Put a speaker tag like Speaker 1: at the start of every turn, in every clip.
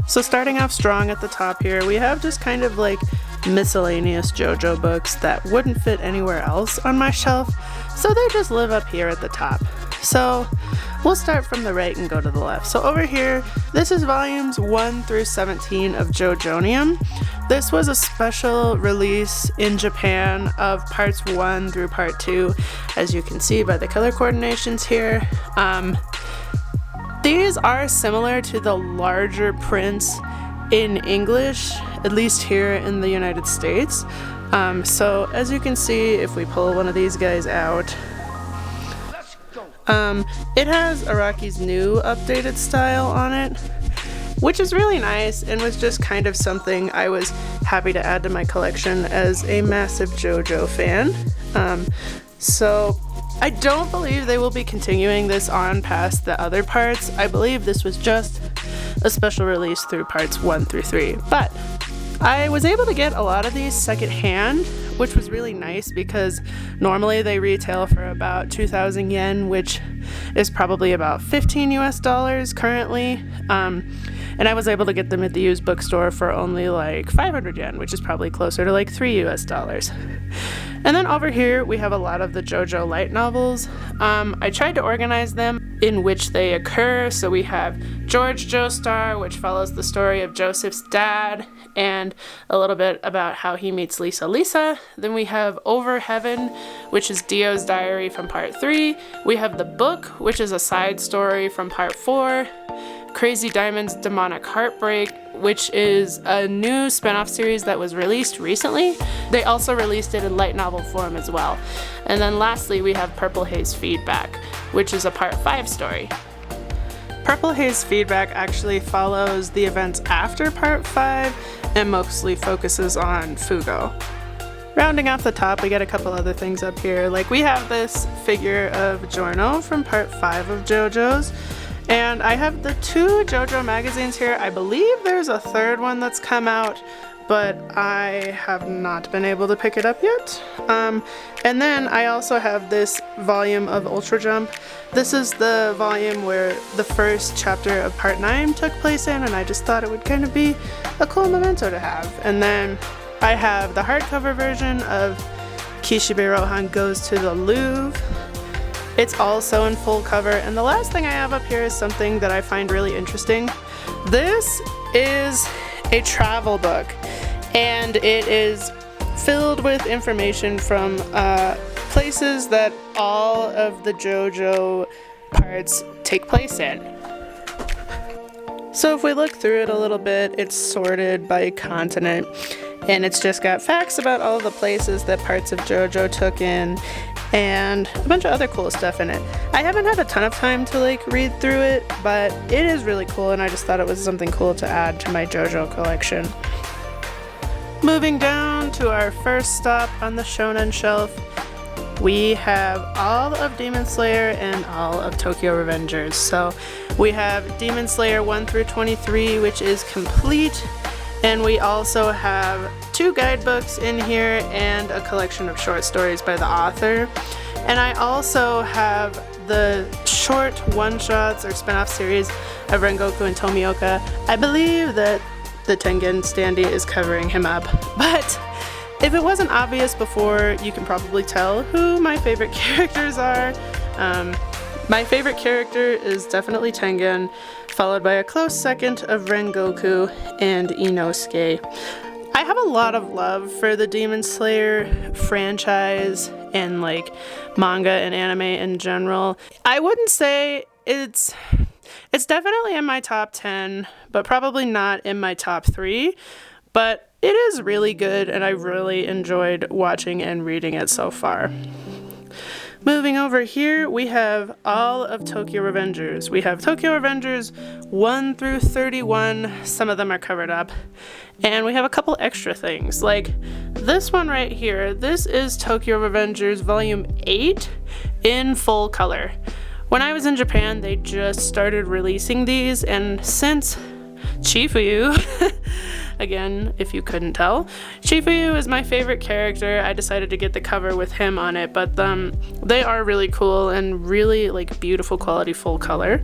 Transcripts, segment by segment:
Speaker 1: So starting off strong at the top here, we have just kind of like miscellaneous JoJo books that wouldn't fit anywhere else on my shelf, so they just live up here at the top. So we'll start from the right and go to the left. So over here, this is volumes 1 through 17 of Jojonium. This was a special release in Japan of parts 1 through part 2, as you can see by the color coordinations here. These are similar to the larger prints in English, at least here in the United States. So as you can see, if we pull one of these guys out, it has Araki's new updated style on it, which is really nice and was just kind of something I was happy to add to my collection as a massive JoJo fan. So I don't believe they will be continuing this on past the other parts. I believe this was just a special release through parts 1 through 3. But I was able to get a lot of these secondhand, which was really nice because normally they retail for about 2,000 yen, which is probably about $15 US currently. And I was able to get them at the used bookstore for only like 500 yen, which is probably closer to like $3 US. And then over here, we have a lot of the JoJo light novels. I tried to organize them in which they occur. So we have George Joestar, which follows the story of Joseph's dad and a little bit about how he meets Lisa Lisa. Then we have Over Heaven, which is Dio's diary from part 3. We have The Book, which is a side story from part 4. Crazy Diamond's Demonic Heartbreak, which is a new spin-off series that was released recently. They also released it in light novel form as well. And then lastly, we have Purple Haze Feedback, which is a part 5 story. Purple Haze Feedback actually follows the events after part 5 and mostly focuses on Fugo. Rounding off the top, we get a couple other things up here. Like we have this figure of Giorno from part 5 of JoJo's. And I have the 2 JoJo magazines here. I believe there's a third one that's come out, but I have not been able to pick it up yet. And then I also have this volume of Ultra Jump. This is the volume where the first chapter of part 9 took place in, and I just thought it would kind of be a cool memento to have. And then I have the hardcover version of Kishibe Rohan Goes to the Louvre. It's also in full cover. And the last thing I have up here is something that I find really interesting. This is a travel book, and it is filled with information from places that all of the JoJo parts take place in. So if we look through it a little bit, it's sorted by continent, and it's just got facts about all the places that parts of JoJo took in, and a bunch of other cool stuff in it. I haven't had a ton of time to like read through it, but it is really cool, and I just thought it was something cool to add to my JoJo collection. Moving down to our first stop on the shonen shelf, we have all of Demon Slayer and all of Tokyo Revengers. So we have Demon Slayer 1 through 23, which is complete. And we also have 2 guidebooks in here and a collection of short stories by the author. And I also have the short one-shots or spin-off series of Rengoku and Tomioka. I believe that the Tengen standee is covering him up. But if it wasn't obvious before, you can probably tell who my favorite characters are. My favorite character is definitely Tengen, followed by a close second of Rengoku and Inosuke. I have a lot of love for the Demon Slayer franchise and like manga and anime in general. I wouldn't say it's definitely in my top 10, but probably not in my top 3. But it is really good, and I really enjoyed watching and reading it so far. Moving over here, we have all of Tokyo Revengers. We have Tokyo Revengers 1 through 31. Some of them are covered up. And we have a couple extra things, like this one right here. This is Tokyo Revengers Volume 8 in full color. When I was in Japan, they just started releasing these, and since Chifuyu again, if you couldn't tell. Chifuyu is my favorite character. I decided to get the cover with him on it, but they are really cool and really like beautiful quality full color.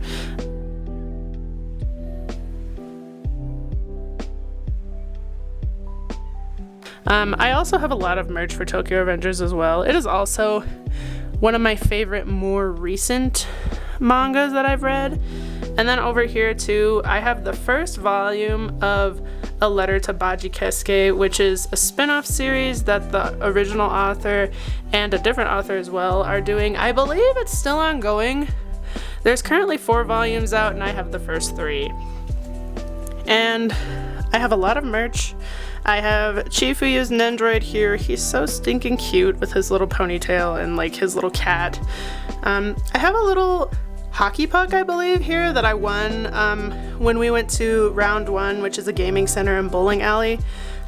Speaker 1: I also have a lot of merch for Tokyo Revengers as well. It is also one of my favorite more recent mangas that I've read. And then over here too, I have the first volume of A Letter to Baji Keisuke, which is a spin-off series that the original author and a different author as well are doing. I believe it's still ongoing. There's currently 4 volumes out and I have the first 3. And I have a lot of merch. I have Chifuyu's Nendroid here. He's so stinking cute with his little ponytail and like his little cat. I have a little hockey puck, I believe, here that I won when we went to Round 1, which is a gaming center and bowling alley.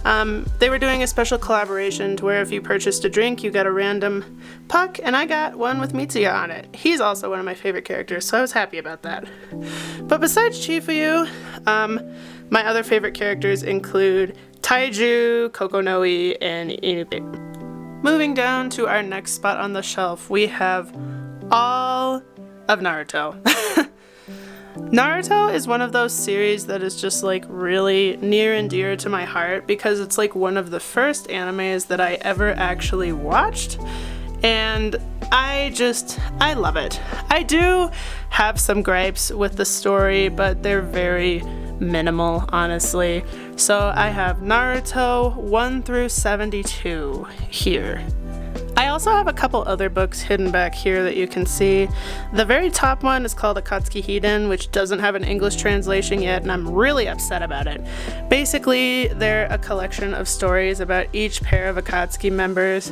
Speaker 1: They were doing a special collaboration to where if you purchased a drink, you got a random puck, and I got one with Mitsuya on it. He's also one of my favorite characters, so I was happy about that. But besides Chifuyu, my other favorite characters include Taiju, Kokonoi, and Inupe. Moving down to our next spot on the shelf, we have all of Naruto. Naruto is one of those series that is just like really near and dear to my heart because it's like one of the first animes that I ever actually watched, and I love it. I do have some gripes with the story, but they're very minimal, honestly. So I have Naruto 1 through 72 here. I also have a couple other books hidden back here that you can see. The very top one is called Akatsuki Hiden, which doesn't have an English translation yet, and I'm really upset about it. Basically, they're a collection of stories about each pair of Akatsuki members.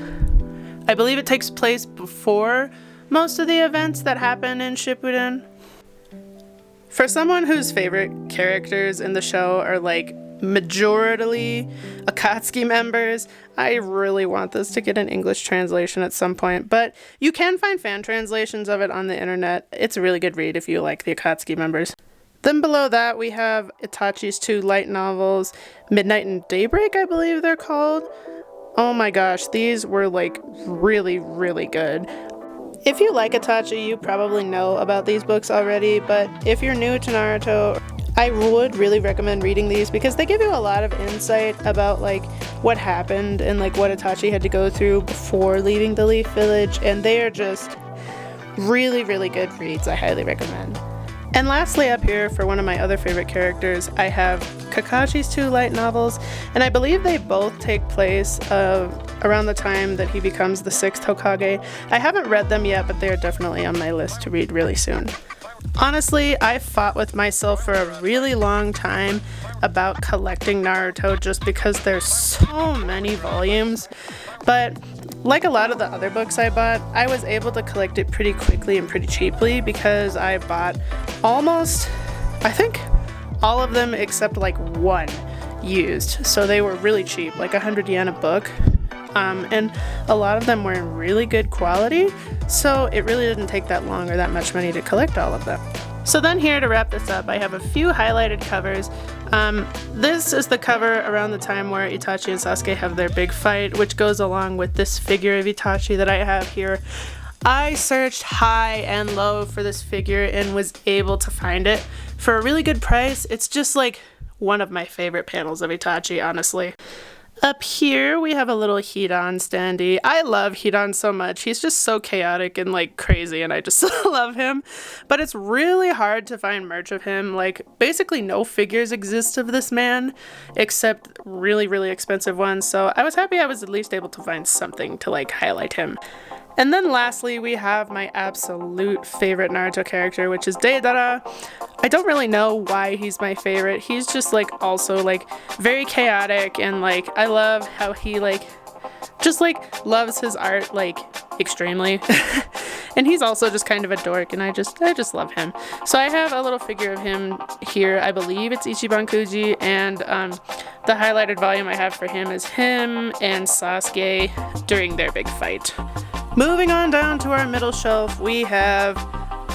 Speaker 1: I believe it takes place before most of the events that happen in Shippuden. For someone whose favorite characters in the show are like majority Akatsuki members, I really want this to get an English translation at some point, but you can find fan translations of it on the internet. It's a really good read if you like the Akatsuki members. Then below that we have Itachi's 2 light novels, Midnight and Daybreak, I believe they're called. Oh my gosh, these were like really, really good. If you like Itachi, you probably know about these books already, but if you're new to Naruto, I would really recommend reading these because they give you a lot of insight about like what happened and like what Itachi had to go through before leaving the Leaf Village, and they are just really, really good reads. I highly recommend. And lastly up here, for one of my other favorite characters, I have Kakashi's 2 light novels, and I believe they both take place around the time that he becomes the 6th Hokage. I haven't read them yet, but they are definitely on my list to read really soon. Honestly, I fought with myself for a really long time about collecting Naruto just because there's so many volumes, but like a lot of the other books I bought, I was able to collect it pretty quickly and pretty cheaply because I bought almost, I think, all of them except like one used, so they were really cheap, like 100 yen a book. And a lot of them were in really good quality, so it really didn't take that long or that much money to collect all of them. So then here to wrap this up, I have a few highlighted covers. This is the cover around the time where Itachi and Sasuke have their big fight, which goes along with this figure of Itachi that I have here. I searched high and low for this figure and was able to find it for a really good price. It's just like one of my favorite panels of Itachi, honestly. Up here, we have a little Hidan standee. I love Hidan so much. He's just so chaotic and like crazy, and I just love him. But it's really hard to find merch of him. Like, basically no figures exist of this man, except really, really expensive ones. So I was happy I was at least able to find something to like highlight him. And then lastly, we have my absolute favorite Naruto character, which is Deidara. I don't really know why he's my favorite. He's just like also like very chaotic, and like I love how he like just like loves his art like extremely. And he's also just kind of a dork, and I just love him. So I have a little figure of him here. I believe it's Ichiban Kuji, and the highlighted volume I have for him is him and Sasuke during their big fight. Moving on down to our middle shelf, we have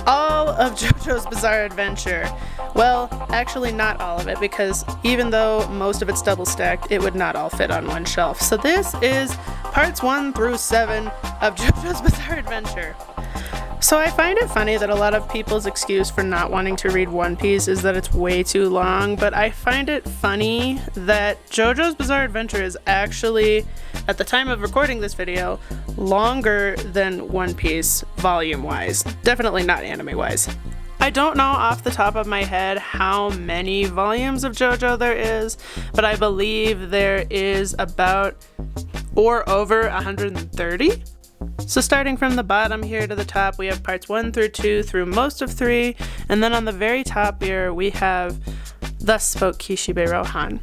Speaker 1: all of JoJo's Bizarre Adventure. Well, actually not all of it, because even though most of it's double stacked, it would not all fit on one shelf. So this is parts 1 through 7 of JoJo's Bizarre Adventure. So I find it funny that a lot of people's excuse for not wanting to read One Piece is that it's way too long, but I find it funny that JoJo's Bizarre Adventure is actually, at the time of recording this video, longer than One Piece volume-wise. Definitely not anime-wise. I don't know off the top of my head how many volumes of JoJo there is, but I believe there is about or over 130. So starting from the bottom here to the top, we have parts 1 through 2 through most of 3, and then on the very top here we have Thus Spoke Kishibe Rohan.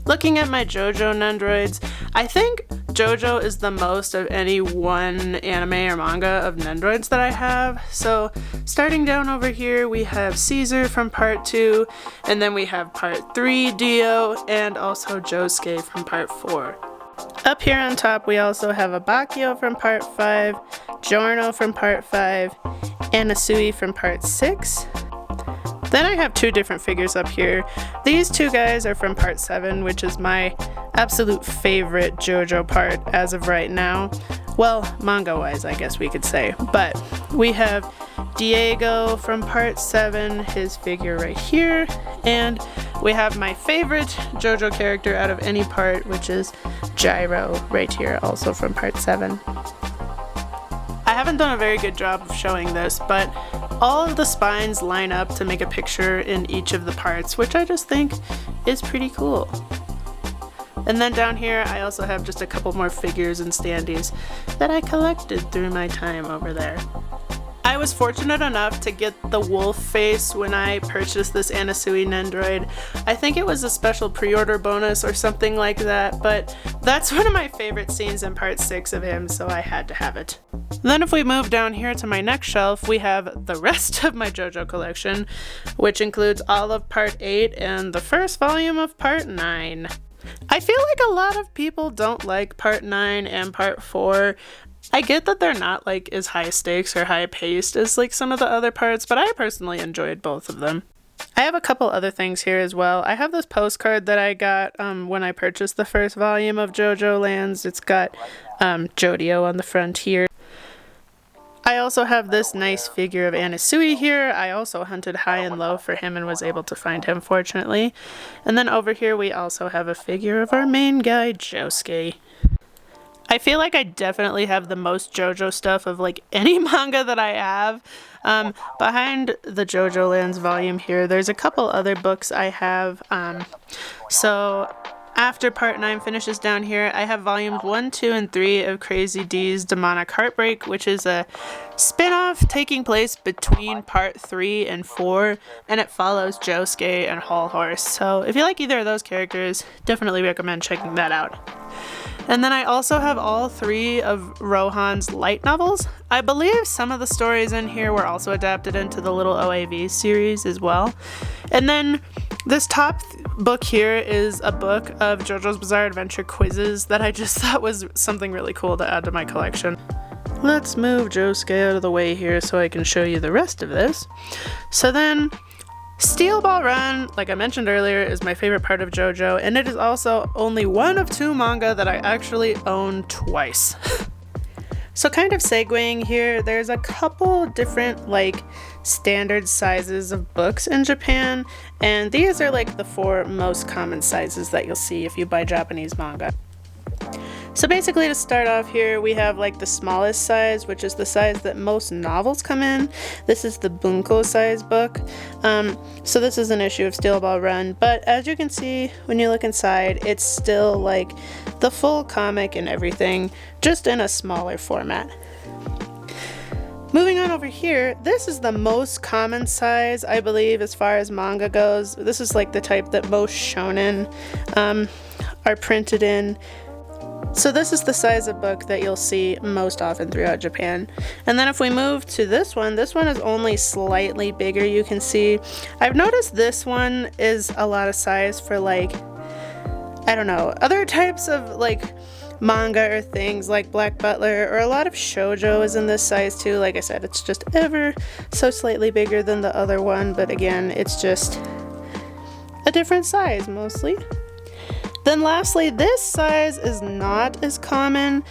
Speaker 1: Looking at my JoJo Nendroids, I think JoJo is the most of any one anime or manga of Nendroids that I have. So starting down over here we have Caesar from part 2, and then we have part 3 Dio, and also Josuke from part 4. Up here on top we also have Abakio from part 5, Giorno from part 5, and Asui from part 6. Then I have two different figures up here. These two guys are from part 7, which is my absolute favorite JoJo part as of right now. Well, manga-wise, I guess we could say. But we have Diego from part 7, his figure right here, and we have my favorite JoJo character out of any part, which is Gyro right here, also from part 7. I haven't done a very good job of showing this, but all of the spines line up to make a picture in each of the parts, which I just think is pretty cool. And then down here I also have just a couple more figures and standees that I collected through my time over there. I was fortunate enough to get the wolf face when I purchased this Anasui Nendroid. I think it was a special pre-order bonus or something like that, but that's one of my favorite scenes in part 6 of him, so I had to have it. Then if we move down here to my next shelf, we have the rest of my JoJo collection, which includes all of part 8 and the first volume of part 9. I feel like a lot of people don't like part 9 and part 4. I get that they're not like as high stakes or high paced as like some of the other parts, but I personally enjoyed both of them. I have a couple other things here as well. I have this postcard that I got when I purchased the first volume of JoJo Lands. It's got Jodio on the front here. I also have this nice figure of Anasui here. I also hunted high and low for him and was able to find him, fortunately. And then over here we also have a figure of our main guy, Josuke. I feel like I definitely have the most JoJo stuff of like any manga that I have. Behind the JoJo Lands volume here, there's a couple other books I have. So after part 9 finishes down here, I have volumes 1, 2, and 3 of Crazy D's Demonic Heartbreak, which is a spin-off taking place between part 3 and 4, and it follows Josuke and Whole Horse. So if you like either of those characters, definitely recommend checking that out. And then I also have all 3 of Rohan's light novels. I believe some of the stories in here were also adapted into the little OAV series as well. And then this top book here is a book of JoJo's Bizarre Adventure quizzes that I just thought was something really cool to add to my collection. Let's move Josuke out of the way here so I can show you the rest of this. So then Steel Ball Run, like I mentioned earlier, is my favorite part of JoJo, and it is also only one of 2 manga that I actually own twice. So kind of segueing here, there's a couple different like standard sizes of books in Japan, and these are like the 4 most common sizes that you'll see if you buy Japanese manga. So basically, to start off here, we have like the smallest size, which is the size that most novels come in. This is the bunko size book. So this is an issue of Steel Ball Run, but as you can see when you look inside, it's still like the full comic and everything, just in a smaller format. Moving on over here, this is the most common size, I believe, as far as manga goes. This is like the type that most shonen are printed in. So this is the size of book that you'll see most often throughout Japan. And then if we move to this one is only slightly bigger, you can see. I've noticed this one is a lot of size for like, I don't know, other types of like manga or things like Black Butler, or a lot of shoujo is in this size too. Like I said, it's just ever so slightly bigger than the other one, but again, it's just a different size mostly. Then lastly, this size is not as common.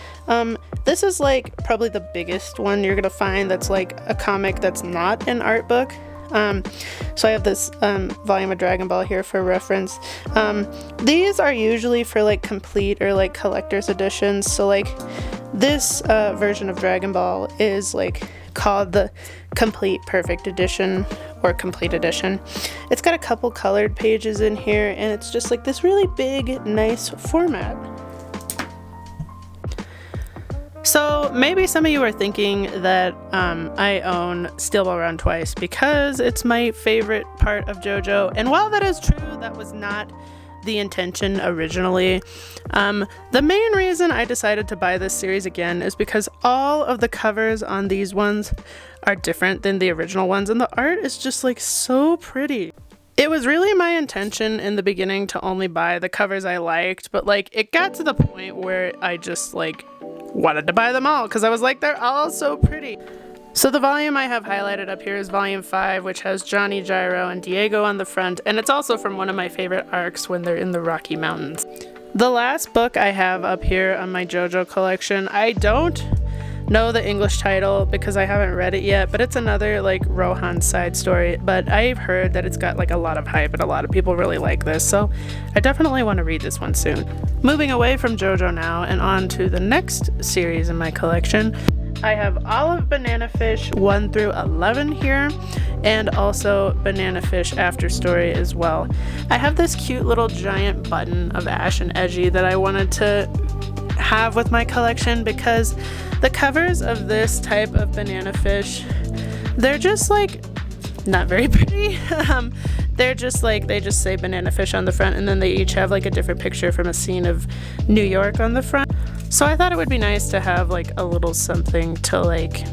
Speaker 1: This is like probably the biggest one you're gonna find that's like a comic that's not an art book. So I have this volume of Dragon Ball here for reference. These are usually for like complete or like collector's editions. So like this version of Dragon Ball is like called the Complete Perfect Edition or Complete Edition. It's got a couple colored pages in here, and it's just like this really big, nice format. So maybe some of you are thinking that I own Steel Ball Run twice because it's my favorite part of JoJo, and while that is true, that was not the intention originally. The main reason I decided to buy this series again is because all of the covers on these ones are different than the original ones, and the art is just like so pretty. It was really my intention in the beginning to only buy the covers I liked, but like it got to the point where I just like wanted to buy them all because I was like, they're all so pretty. So the volume I have highlighted up here is volume 5, which has Johnny, Gyro, and Diego on the front, and it's also from one of my favorite arcs when they're in the Rocky Mountains. The last book I have up here on my JoJo collection, I don't know the English title because I haven't read it yet, but it's another like Rohan side story, but I've heard that it's got like a lot of hype and a lot of people really like this, so I definitely want to read this one soon. Moving away from JoJo now and on to the next series in my collection, I have all of Banana Fish 1 through 11 here, and also Banana Fish After Story as well. I have this cute little giant button of Ash and Edgy that I wanted to have with my collection because the covers of this type of Banana Fish, they're just like not very pretty. They're just like, they just say Banana Fish on the front, and then they each have like a different picture from a scene of New York on the front. So I thought it would be nice to have like a little something to like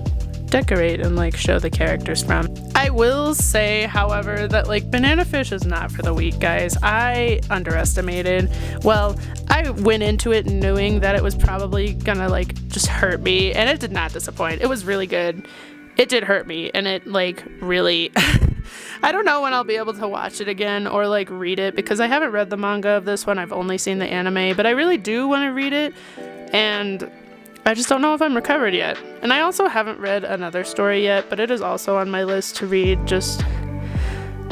Speaker 1: decorate and like show the characters from. I will say, however, that like Banana Fish is not for the weak, guys. I underestimated. Well, I went into it knowing that it was probably gonna like just hurt me, and it did not disappoint. It was really good. It did hurt me, and it like really I don't know when I'll be able to watch it again or like read it because I haven't read the manga of this one. I've only seen the anime, but I really do want to read it, and I just don't know if I'm recovered yet. And I also haven't read Another Story yet, but it is also on my list to read. Just,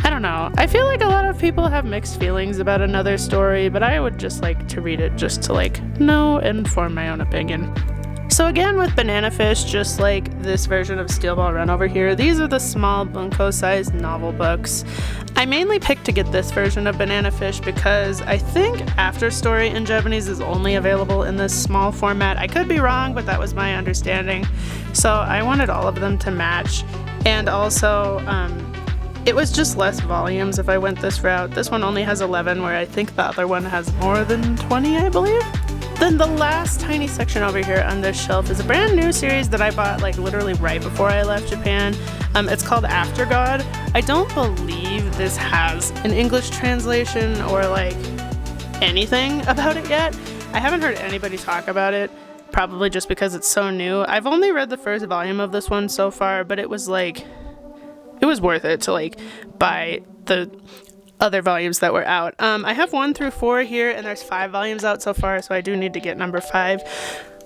Speaker 1: I don't know. I feel like a lot of people have mixed feelings about Another Story, but I would just like to read it just to like know and form my own opinion. So again, with Banana Fish, just like this version of Steel Ball Run over here, these are the small bunko-sized novel books. I mainly picked to get this version of Banana Fish because I think After Story in Japanese is only available in this small format. I could be wrong, but that was my understanding. So I wanted all of them to match, and also it was just less volumes if I went this route. This one only has 11, where I think the other one has more than 20, I believe. Then the last tiny section over here on this shelf is a brand new series that I bought like literally right before I left Japan. It's called After God. I don't believe this has an English translation or like anything about it yet. I haven't heard anybody talk about it, probably just because it's so new. I've only read the first volume of this one so far, but it was like, it was worth it to like buy the other volumes that were out. I have 1 through 4 here, and there's 5 volumes out so far, so I do need to get number 5.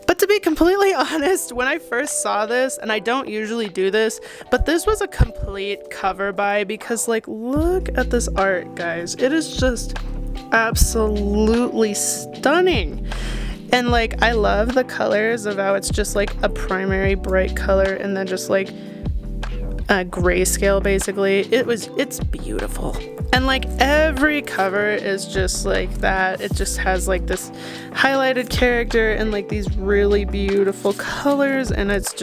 Speaker 1: But to be completely honest, when I first saw this, and I don't usually do this, but this was a complete cover buy because like, look at this art, guys. It is just absolutely stunning. And like, I love the colors of how it's just like a primary bright color and then just like a grayscale basically. It's beautiful. And like every cover is just like that. It just has like this highlighted character and like these really beautiful colors, and it's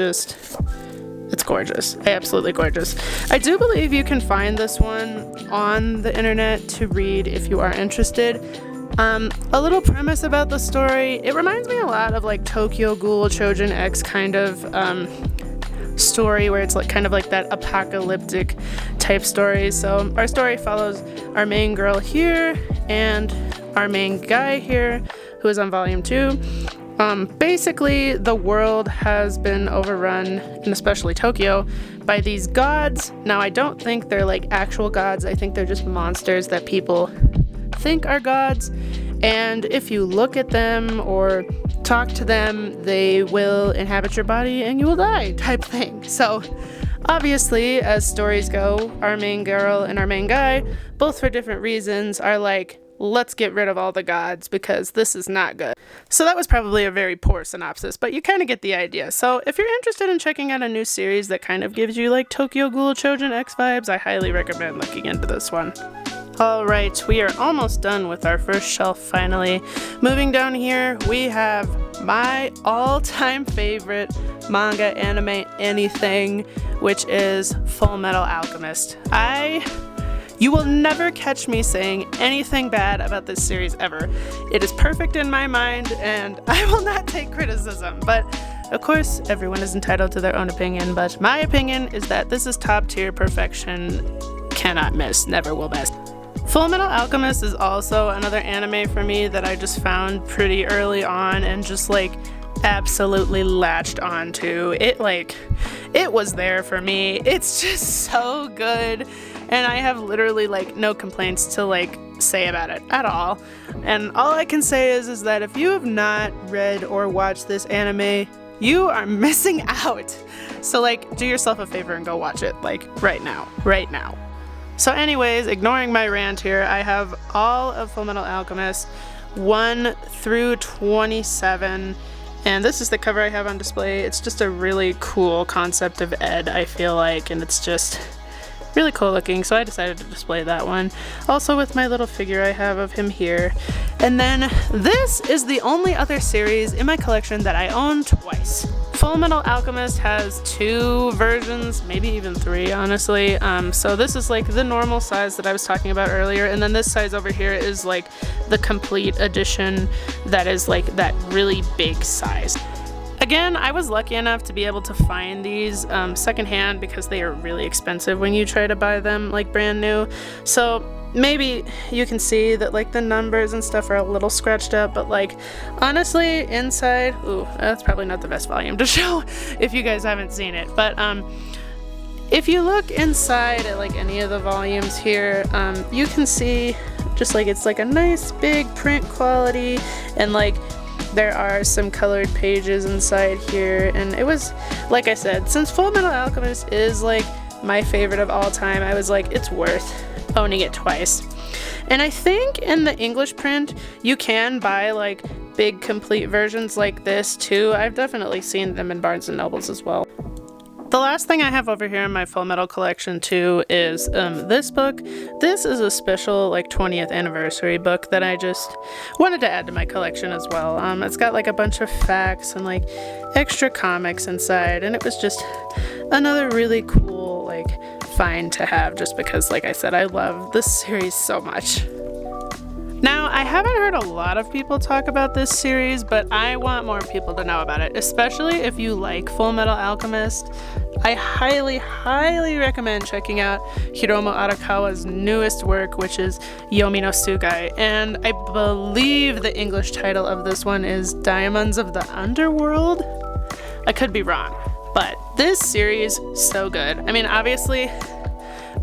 Speaker 1: gorgeous. Absolutely gorgeous. I do believe you can find this one on the internet to read if you are interested. A little premise about the story. It reminds me a lot of like Tokyo Ghoul, Choujin X kind of story, where it's like kind of like that apocalyptic type story. So our story follows our main girl here and our main guy here, who is on volume 2. Basically, the world has been overrun, and especially Tokyo, by these gods. Now, I don't think they're like actual gods. I think they're just monsters that people think are gods. And if you look at them or talk to them, they will inhabit your body and you will die, type thing. So, obviously, as stories go, our main girl and our main guy, both for different reasons, are like, let's get rid of all the gods because this is not good. So that was probably a very poor synopsis, but you kind of get the idea. So if you're interested in checking out a new series that kind of gives you like Tokyo Ghoul Choujin X vibes, I highly recommend looking into this one. Alright, we are almost done with our first shelf finally. Moving down here, we have my all-time favorite manga, anime, anything, which is Fullmetal Alchemist. You will never catch me saying anything bad about this series ever. It is perfect in my mind, and I will not take criticism. But, of course, everyone is entitled to their own opinion, but my opinion is that this is top-tier perfection. Cannot miss, never will miss. Fullmetal Alchemist is also another anime for me that I just found pretty early on and just, like, absolutely latched onto. It was there for me. It's just so good. And I have literally like no complaints to like say about it at all. And all I can say is that if you have not read or watched this anime, you are missing out. So like do yourself a favor and go watch it like right now. So anyways, ignoring my rant here, I have all of Fullmetal Alchemist 1 through 27. And this is the cover I have on display. It's just a really cool concept of Ed, I feel like, and it's just really cool looking, so I decided to display that one. Also with my little figure I have of him here. And then this is the only other series in my collection that I own twice. Fullmetal Alchemist has 2 versions, maybe even 3, honestly. So this is like the normal size that I was talking about earlier, and then this size over here is like the complete edition that is like that really big size. Again, I was lucky enough to be able to find these secondhand because they are really expensive when you try to buy them like brand new. So maybe you can see that like the numbers and stuff are a little scratched up, but like honestly inside, ooh, that's probably not the best volume to show if you guys haven't seen it. But if you look inside at like any of the volumes here, you can see just like it's like a nice big print quality, and like there are some colored pages inside here. And it was, like I said, since Fullmetal Alchemist is like my favorite of all time, I was like, it's worth owning it twice. And I think in the English print you can buy like big complete versions like this too. I've definitely seen them in Barnes & Nobles as well. The last thing I have over here in my Fullmetal collection too is this book. This is a special like 20th anniversary book that I just wanted to add to my collection as well. It's got like a bunch of facts and like extra comics inside, and it was just another really cool like find to have, just because like I said, I love this series so much. Now, I haven't heard a lot of people talk about this series, but I want more people to know about it, especially if you like Fullmetal Alchemist. I highly, highly recommend checking out Hiromu Arakawa's newest work, which is Yomi no Tsugai, and I believe the English title of this one is Diamonds of the Underworld? I could be wrong, but this series, so good. I mean, obviously,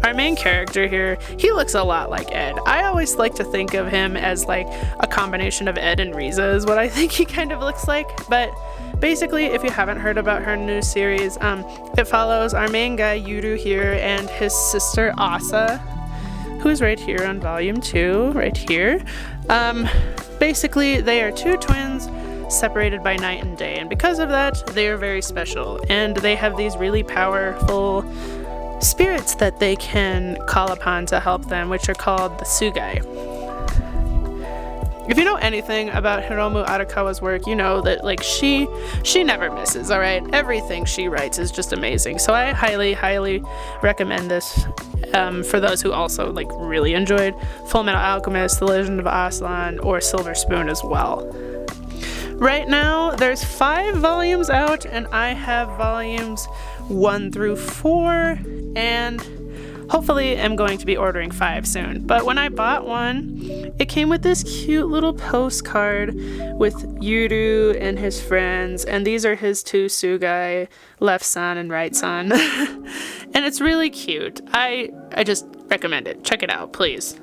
Speaker 1: our main character here, he looks a lot like Ed. I always like to think of him as like a combination of Ed and Riza is what I think he kind of looks like. But basically, if you haven't heard about her new series, it follows our main guy Yuru here and his sister Asa, who's right here on volume 2, right here. Basically, they are 2 twins separated by night and day, and because of that, they are very special, and they have these really powerful spirits that they can call upon to help them, which are called the Tsugai. If you know anything about Hiromu Arakawa's work, you know that like she never misses, alright? Everything she writes is just amazing. So I highly, highly recommend this for those who also like really enjoyed Fullmetal Alchemist, The Legend of Aslan, or Silver Spoon as well. Right now, there's 5 volumes out, and I have volumes 1 through 4, and hopefully am going to be ordering 5 soon. But when I bought one, it came with this cute little postcard with Yuru and his friends, and these are his 2 Sugai, left son and right son. And it's really cute. I just recommend it. Check it out, please.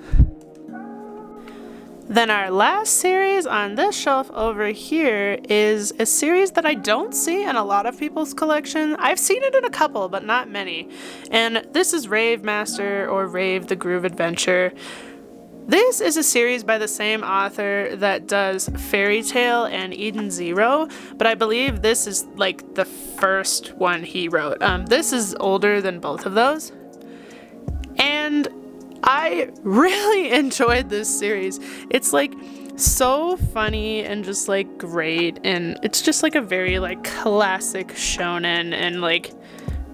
Speaker 1: Then our last series on this shelf over here is a series that I don't see in a lot of people's collection. I've seen it in a couple, but not many. And this is Rave Master, or Rave the Groove Adventure. This is a series by the same author that does Fairy Tail and Eden Zero, but I believe this is like the first one he wrote. This is older than both of those. And I really enjoyed this series. It's like so funny and just like great, and it's just like a very like classic shonen, and like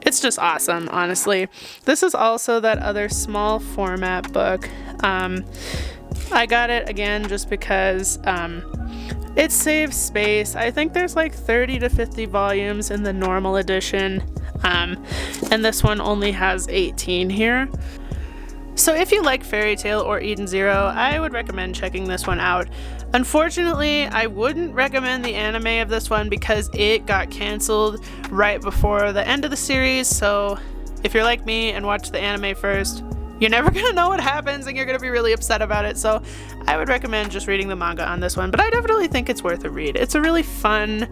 Speaker 1: it's just awesome, honestly. This is also that other small format book. I got it again just because it saves space. I think there's like 30 to 50 volumes in the normal edition, and this one only has 18 here. So if you like Fairy Tail or Eden Zero, I would recommend checking this one out. Unfortunately, I wouldn't recommend the anime of this one because it got canceled right before the end of the series, so if you're like me and watch the anime first, you're never gonna know what happens and you're gonna be really upset about it, so I would recommend just reading the manga on this one, but I definitely think it's worth a read. It's a really fun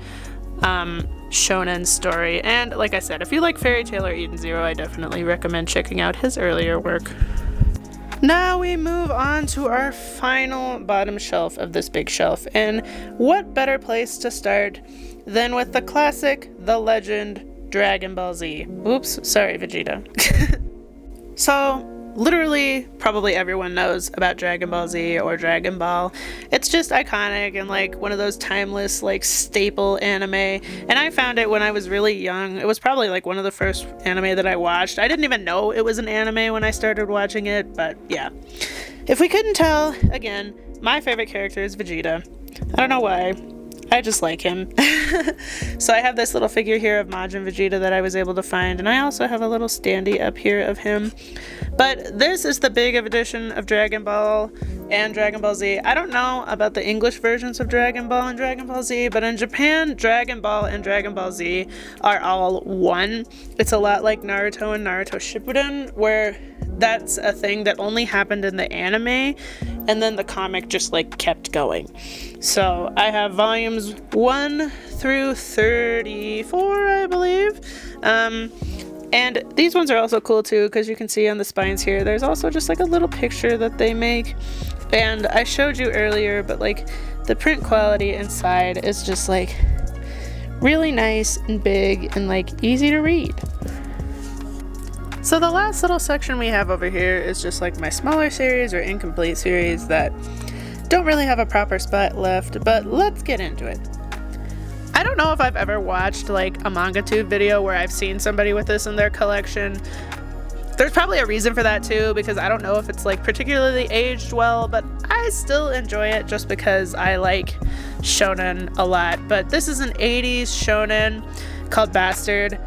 Speaker 1: shonen story, and like I said, if you like Fairy Tail or Eden Zero, I definitely recommend checking out his earlier work. Now we move on to our final bottom shelf of this big shelf, and what better place to start than with the classic, the legend, Dragon Ball Z. Oops, sorry Vegeta. So, literally, probably everyone knows about Dragon Ball Z or Dragon Ball. It's just iconic and like one of those timeless like staple anime, and I found it when I was really young. It was probably like one of the first anime that I watched. I didn't even know it was an anime when I started watching it, but yeah. If we couldn't tell, again, my favorite character is Vegeta. I don't know why. I just like him. So I have this little figure here of Majin Vegeta that I was able to find, and I also have a little standee up here of him. But this is the big edition of Dragon Ball and Dragon Ball Z. I don't know about the English versions of Dragon Ball and Dragon Ball Z, but in Japan, Dragon Ball and Dragon Ball Z are all one. It's a lot like Naruto and Naruto Shippuden, where that's a thing that only happened in the anime, and then the comic just like kept going. So I have volumes 1 through 34, I believe. And these ones are also cool too, because you can see on the spines here, there's also just like a little picture that they make. And I showed you earlier, but like the print quality inside is just like really nice and big and like easy to read. So the last little section we have over here is just like my smaller series or incomplete series that don't really have a proper spot left, but let's get into it. I don't know if I've ever watched like a mangatube video where I've seen somebody with this in their collection. There's probably a reason for that too, because I don't know if it's like particularly aged well, but I still enjoy it just because I like shonen a lot. But this is an 80s shonen called Bastard.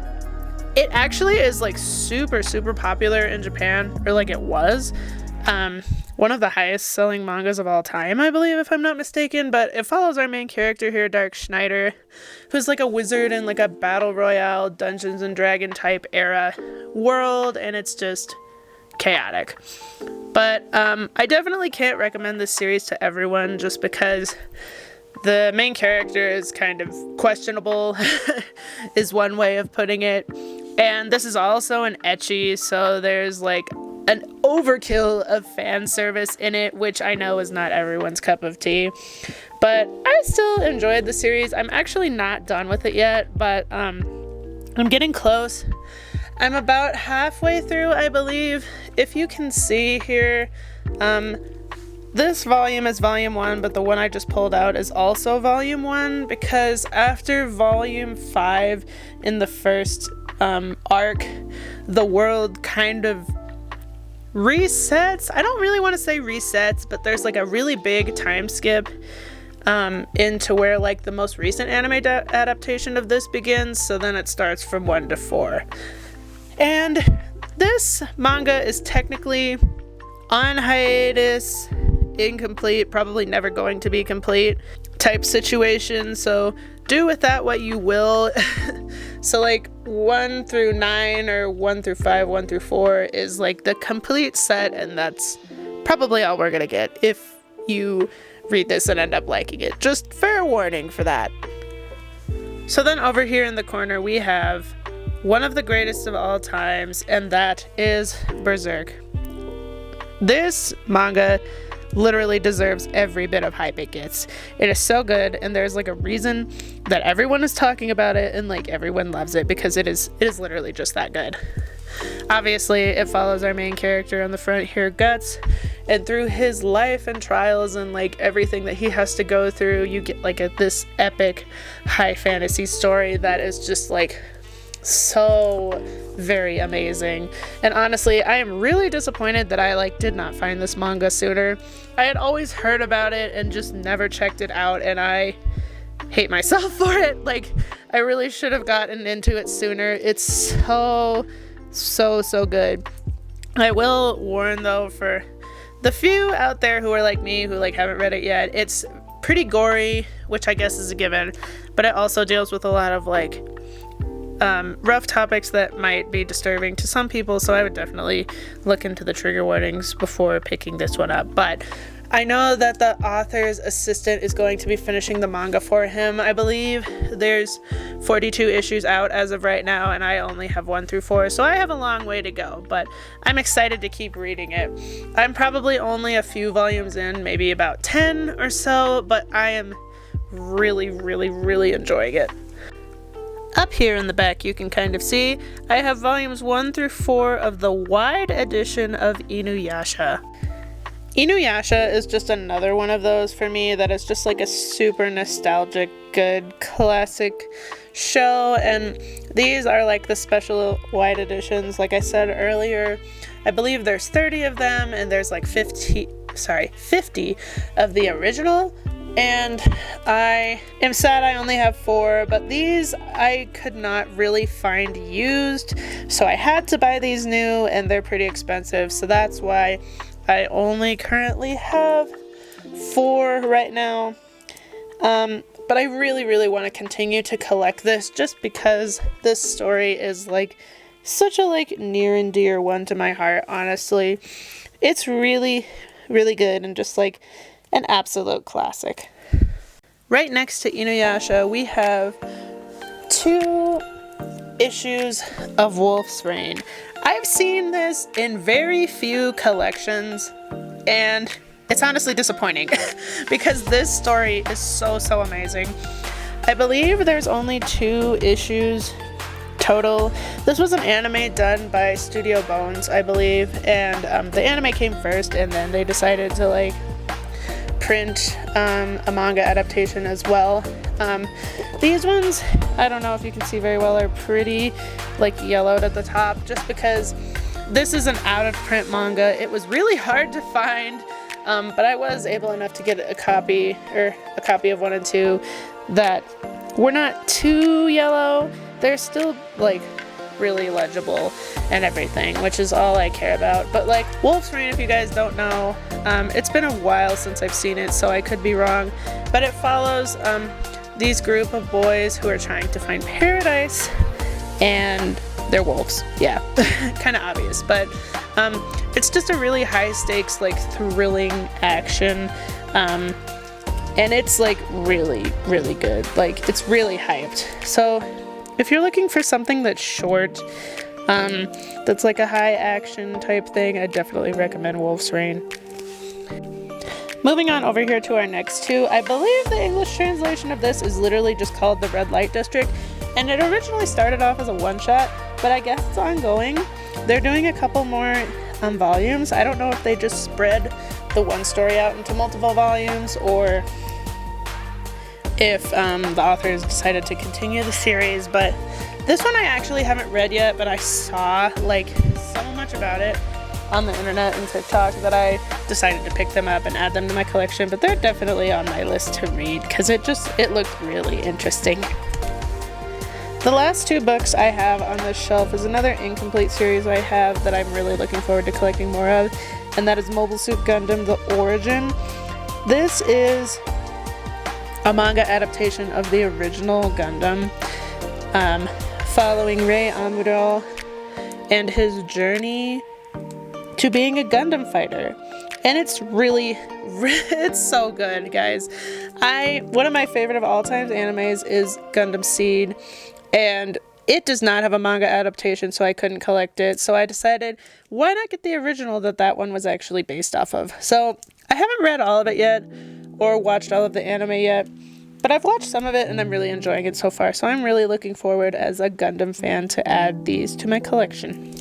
Speaker 1: It actually is like super popular in Japan, or like it was. One of the highest selling mangas of all time, I believe, if I'm not mistaken, but it follows our main character here, Dark Schneider, who's like a wizard in like a battle royale, Dungeons and Dragon type era world, and it's just chaotic. But I definitely can't recommend this series to everyone just because the main character is kind of questionable, is one way of putting it. And this is also an ecchi, so there's like an overkill of fan service in it, which I know is not everyone's cup of tea. But I still enjoyed the series. I'm actually not done with it yet, but I'm getting close. I'm about halfway through, I believe. If you can see here, this volume is volume 1, but the one I just pulled out is also volume 1, because after volume 5 in the first arc, the world kind of resets. I don't really want to say resets, but there's like a really big time skip into where like the most recent anime adaptation of this begins, so then it starts from 1 to 4. And this manga is technically on hiatus, incomplete, probably never going to be complete type situation, so do with that what you will. So like 1 through 9 or 1 through 5, 1 through 4 is like the complete set, and that's probably all we're gonna get if you read this and end up liking it. Just fair warning for that. So then over here in the corner we have one of the greatest of all times, and that is Berserk. This manga literally deserves every bit of hype it gets. It is so good, and there's like a reason that everyone is talking about it and like everyone loves it, because it is literally just that good. Obviously it follows our main character on the front here, Guts, and through his life and trials and like everything that he has to go through, you get like this epic high fantasy story that is just like so very amazing. And honestly, I am really disappointed that I like did not find this manga sooner. I had always heard about it and just never checked it out, and I hate myself for it. Like, I really should have gotten into it sooner. It's so good. I will warn though, for the few out there who are like me who like haven't read it yet, it's pretty gory, which I guess is a given, but it also deals with a lot of like rough topics that might be disturbing to some people, so I would definitely look into the trigger warnings before picking this one up. But I know that the author's assistant is going to be finishing the manga for him. I believe there's 42 issues out as of right now, and I only have 1 through 4, so I have a long way to go, but I'm excited to keep reading it. I'm probably only a few volumes in, maybe about 10 or so, but I am really enjoying it. Up here in the back you can kind of see I have volumes 1 through 4 of the wide edition of Inuyasha. Inuyasha is just another one of those for me that is just like a super nostalgic, good, classic show, and these are like the special wide editions. Like I said earlier, I believe there's 30 of them, and there's like 50 of the original. And I am sad I only have 4, but these I could not really find used, so I had to buy these new, and they're pretty expensive, so that's why I only currently have 4 right now. But I really want to continue to collect this, just because this story is like such a like near and dear one to my heart. Honestly, it's really good and just like an absolute classic. Right next to Inuyasha, we have 2 issues of Wolf's Rain. I've seen this in very few collections, and it's honestly disappointing because this story is so amazing. I believe there's only 2 issues total. This was an anime done by Studio Bones, I believe, and the anime came first, and then they decided to like print a manga adaptation as well. These ones, I don't know if you can see very well, are pretty like yellowed at the top, just because this is an out of print manga. It was really hard to find, but I was able enough to get a copy of 1 and 2 that were not too yellow. They're still like really legible and everything, which is all I care about. But like Wolf's Rain, if you guys don't know, it's been a while since I've seen it, so I could be wrong, but it follows these group of boys who are trying to find paradise, and they're wolves. Yeah, kind of obvious, but it's just a really high stakes, like thrilling action, and it's like really good. Like, it's really hyped. So if you're looking for something that's short, that's like a high action type thing, I definitely recommend Wolf's Rain. Moving on over here to our next 2, I believe the English translation of this is literally just called The Red Light District, and it originally started off as a one-shot, but I guess it's ongoing. They're doing a couple more volumes. I don't know if they just spread the one story out into multiple volumes, or if the authors decided to continue the series, but this one I actually haven't read yet, but I saw like so much about it on the internet and TikTok that I decided to pick them up and add them to my collection. But they're definitely on my list to read because it looked really interesting. The last two books I have on this shelf is another incomplete series I have that I'm really looking forward to collecting more of, and that is Mobile Suit Gundam: The Origin. This is a manga adaptation of the original Gundam, following Rei Amuro and his journey to being a Gundam fighter. And it's really, it's so good, guys. One of my favorite of all time animes is Gundam Seed, and it does not have a manga adaptation, so I couldn't collect it. So I decided, why not get the original that one was actually based off of? So I haven't read all of it yet, or watched all of the anime yet, but I've watched some of it, and I'm really enjoying it so far. So I'm really looking forward, as a Gundam fan, to add these to my collection.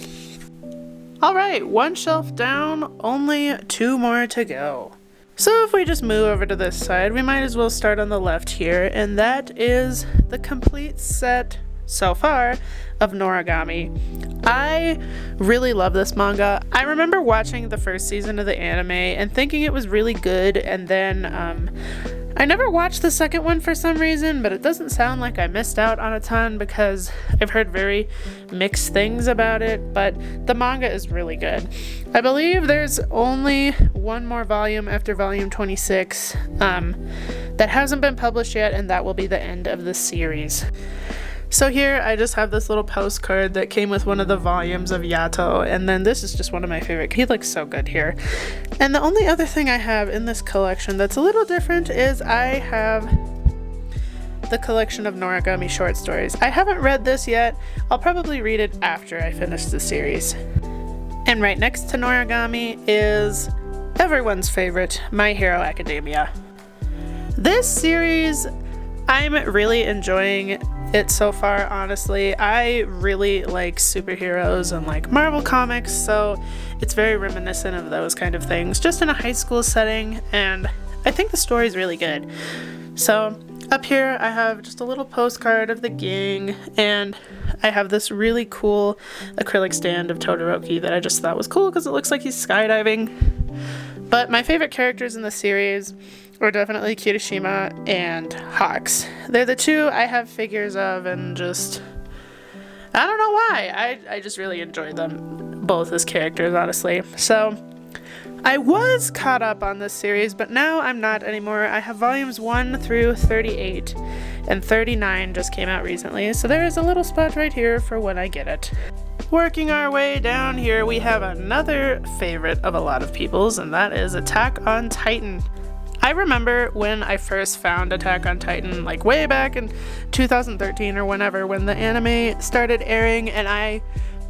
Speaker 1: Alright, one shelf down, only two more to go. So if we just move over to this side, we might as well start on the left here, and that is the complete set so far of Noragami. I really love this manga. I remember watching the first season of the anime and thinking it was really good, and then I never watched the second one for some reason, but it doesn't sound like I missed out on a ton because I've heard very mixed things about it, but the manga is really good. I believe there's only one more volume after volume 26 that hasn't been published yet, and that will be the end of the series. So here I just have this little postcard that came with one of the volumes of Yato, and then this is just one of my favorite. He looks so good here. And the only other thing I have in this collection that's a little different is I have the collection of Noragami short stories. I haven't read this yet. I'll probably read it after I finish the series. And right next to Noragami is everyone's favorite, My Hero Academia. This series, I'm really enjoying it so far, honestly. I really like superheroes and like Marvel comics, so it's very reminiscent of those kind of things, just in a high school setting, and I think the story is really good. So up here I have just a little postcard of the gang, and I have this really cool acrylic stand of Todoroki that I just thought was cool because it looks like he's skydiving. But my favorite characters in the series are definitely Kirishima and Hawks. They're the two I have figures of, and just, I don't know why. I just really enjoy them both as characters, honestly. So I was caught up on this series, but now I'm not anymore. I have volumes 1 through 38, and 39 just came out recently, so there is a little spot right here for when I get it. Working our way down here, we have another favorite of a lot of people's, and that is Attack on Titan. I remember when I first found Attack on Titan, like way back in 2013 or whenever, when the anime started airing, and I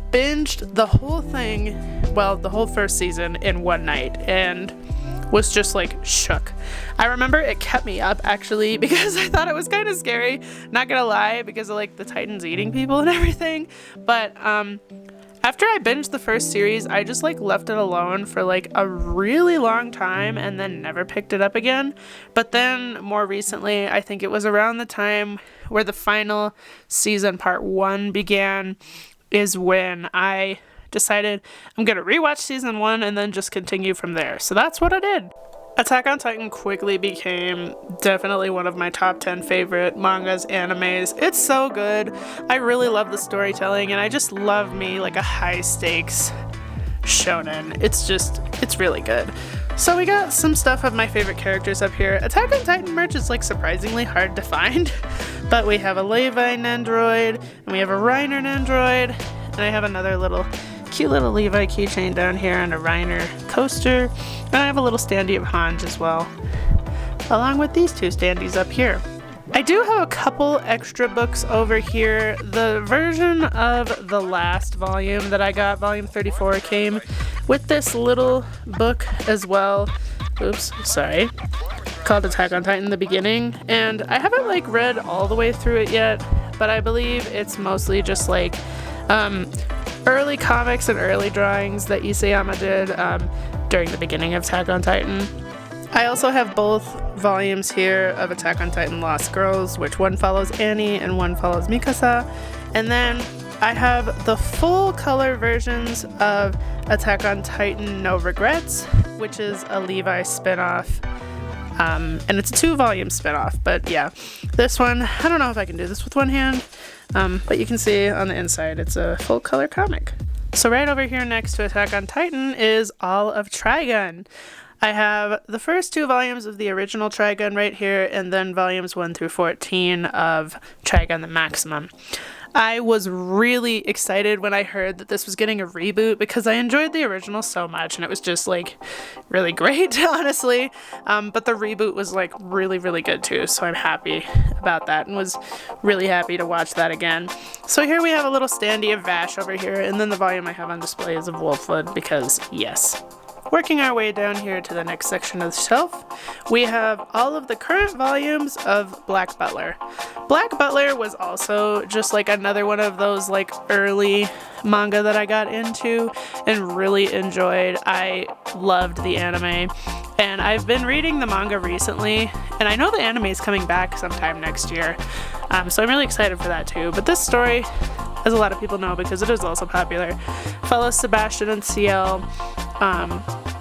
Speaker 1: binged the whole thing, well, the whole first season in one night, and was just like shook. I remember it kept me up actually because I thought it was kind of scary, not gonna lie, because of like the Titans eating people and everything. But after I binged the first series, I just like left it alone for like a really long time and then never picked it up again. But then more recently, I think it was around the time where the final season part 1 began, is when I decided I'm gonna rewatch season 1 and then just continue from there. So that's what I did. Attack on Titan quickly became definitely one of my top 10 favorite mangas, animes. It's so good. I really love the storytelling, and I just love me like a high stakes shonen. It's really good. So we got some stuff of my favorite characters up here. Attack on Titan merch is like surprisingly hard to find, but we have a Levi Nendroid, and we have a Reiner Nendroid, and I have another cute little Levi keychain down here and a Reiner coaster, and I have a little standee of Hans as well, along with these two standees up here. I do have a couple extra books over here. The version of the last volume that I got, volume 34, came with this little book as well. Oops, sorry. Called Attack on Titan: The Beginning, and I haven't like read all the way through it yet, but I believe it's mostly just like early comics and early drawings that Isayama did during the beginning of Attack on Titan. I also have both volumes here of Attack on Titan Lost Girls, which one follows Annie and one follows Mikasa. And then I have the full color versions of Attack on Titan No Regrets, which is a Levi spinoff. And it's a 2-volume spinoff, but yeah, this one, I don't know if I can do this with one hand, but you can see on the inside it's a full color comic. So right over here next to Attack on Titan is all of Trigun. I have the first 2 volumes of the original Trigun right here, and then volumes 1 through 14 of Trigun the Maximum. I was really excited when I heard that this was getting a reboot because I enjoyed the original so much and it was just like really great, honestly. But the reboot was like really, really good too, so I'm happy about that and was really happy to watch that again. So here we have a little standee of Vash over here, and then the volume I have on display is of Wolfwood because yes. Working our way down here to the next section of the shelf, we have all of the current volumes of Black Butler. Black Butler was also just like another one of those like early manga that I got into and really enjoyed. I loved the anime, and I've been reading the manga recently, and I know the anime is coming back sometime next year, so I'm really excited for that too. But this story, as a lot of people know because it is also popular, follows Sebastian and Ciel,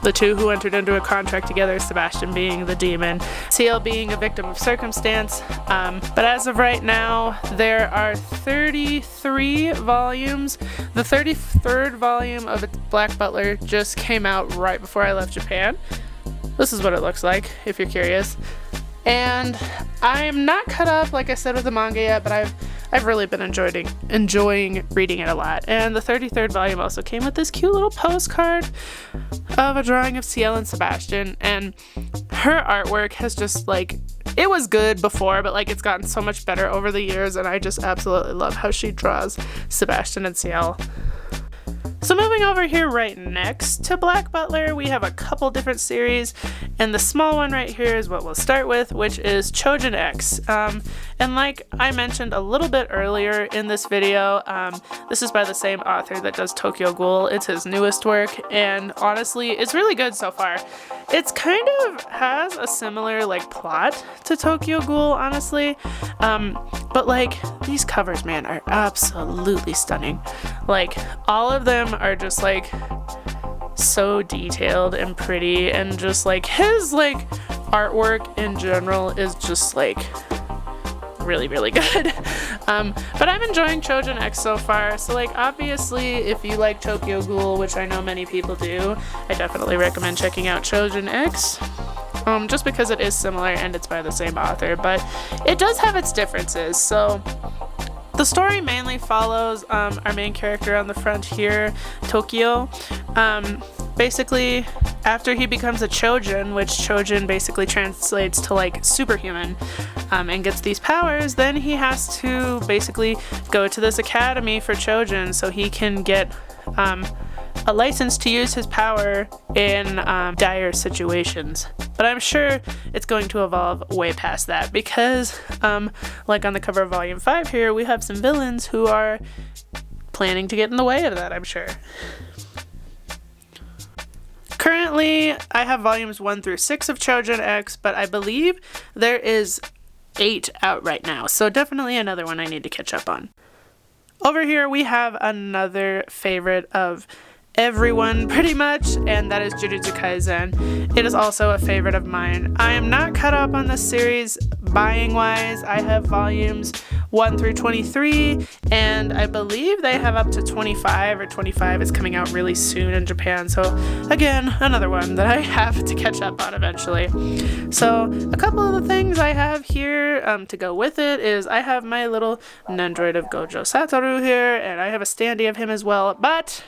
Speaker 1: the two who entered into a contract together, Sebastian being the demon, Ciel being a victim of circumstance. But as of right now, there are 33 volumes. The 33rd volume of Black Butler just came out right before I left Japan. This is what it looks like, if you're curious. And I'm not caught up, like I said, with the manga yet, but I've really been enjoying reading it a lot. And the 33rd volume also came with this cute little postcard of a drawing of Ciel and Sebastian, and her artwork has just like, it was good before, but like it's gotten so much better over the years, and I just absolutely love how she draws Sebastian and Ciel. So moving over here right next to Black Butler, we have a couple different series, and the small one right here is what we'll start with, which is Choujin X. And like I mentioned a little bit earlier in this video, this is by the same author that does Tokyo Ghoul. It's his newest work, and honestly, it's really good so far. It's kind of has a similar like plot to Tokyo Ghoul, honestly, but like these covers, man, are absolutely stunning. Like all of them are just like so detailed and pretty, and just like his like artwork in general is just like really, really good. But I'm enjoying Choujin X so far, so like obviously if you like Tokyo Ghoul, which I know many people do, I definitely recommend checking out Choujin X, just because it is similar and it's by the same author, but it does have its differences. So the story mainly follows our main character on the front here, Tokyo. Basically, after he becomes a Choujin, which Choujin basically translates to like superhuman, and gets these powers, then he has to basically go to this academy for Choujin so he can get a license to use his power in dire situations. But I'm sure it's going to evolve way past that because, like on the cover of Volume 5 here, we have some villains who are planning to get in the way of that, I'm sure. Currently, I have volumes 1 through 6 of Choujin X, but I believe there is 8 out right now, so definitely another one I need to catch up on. Over here, we have another favorite of everyone pretty much, and that is Jujutsu Kaisen. It is also a favorite of mine. I am not caught up on this series buying wise. I have volumes 1 through 23, and I believe they have up to 25, or 25 is coming out really soon in Japan, so again, another one that I have to catch up on eventually. So a couple of the things I have here to go with it is I have my little Nendroid of Gojo Satoru here, and I have a standee of him as well, but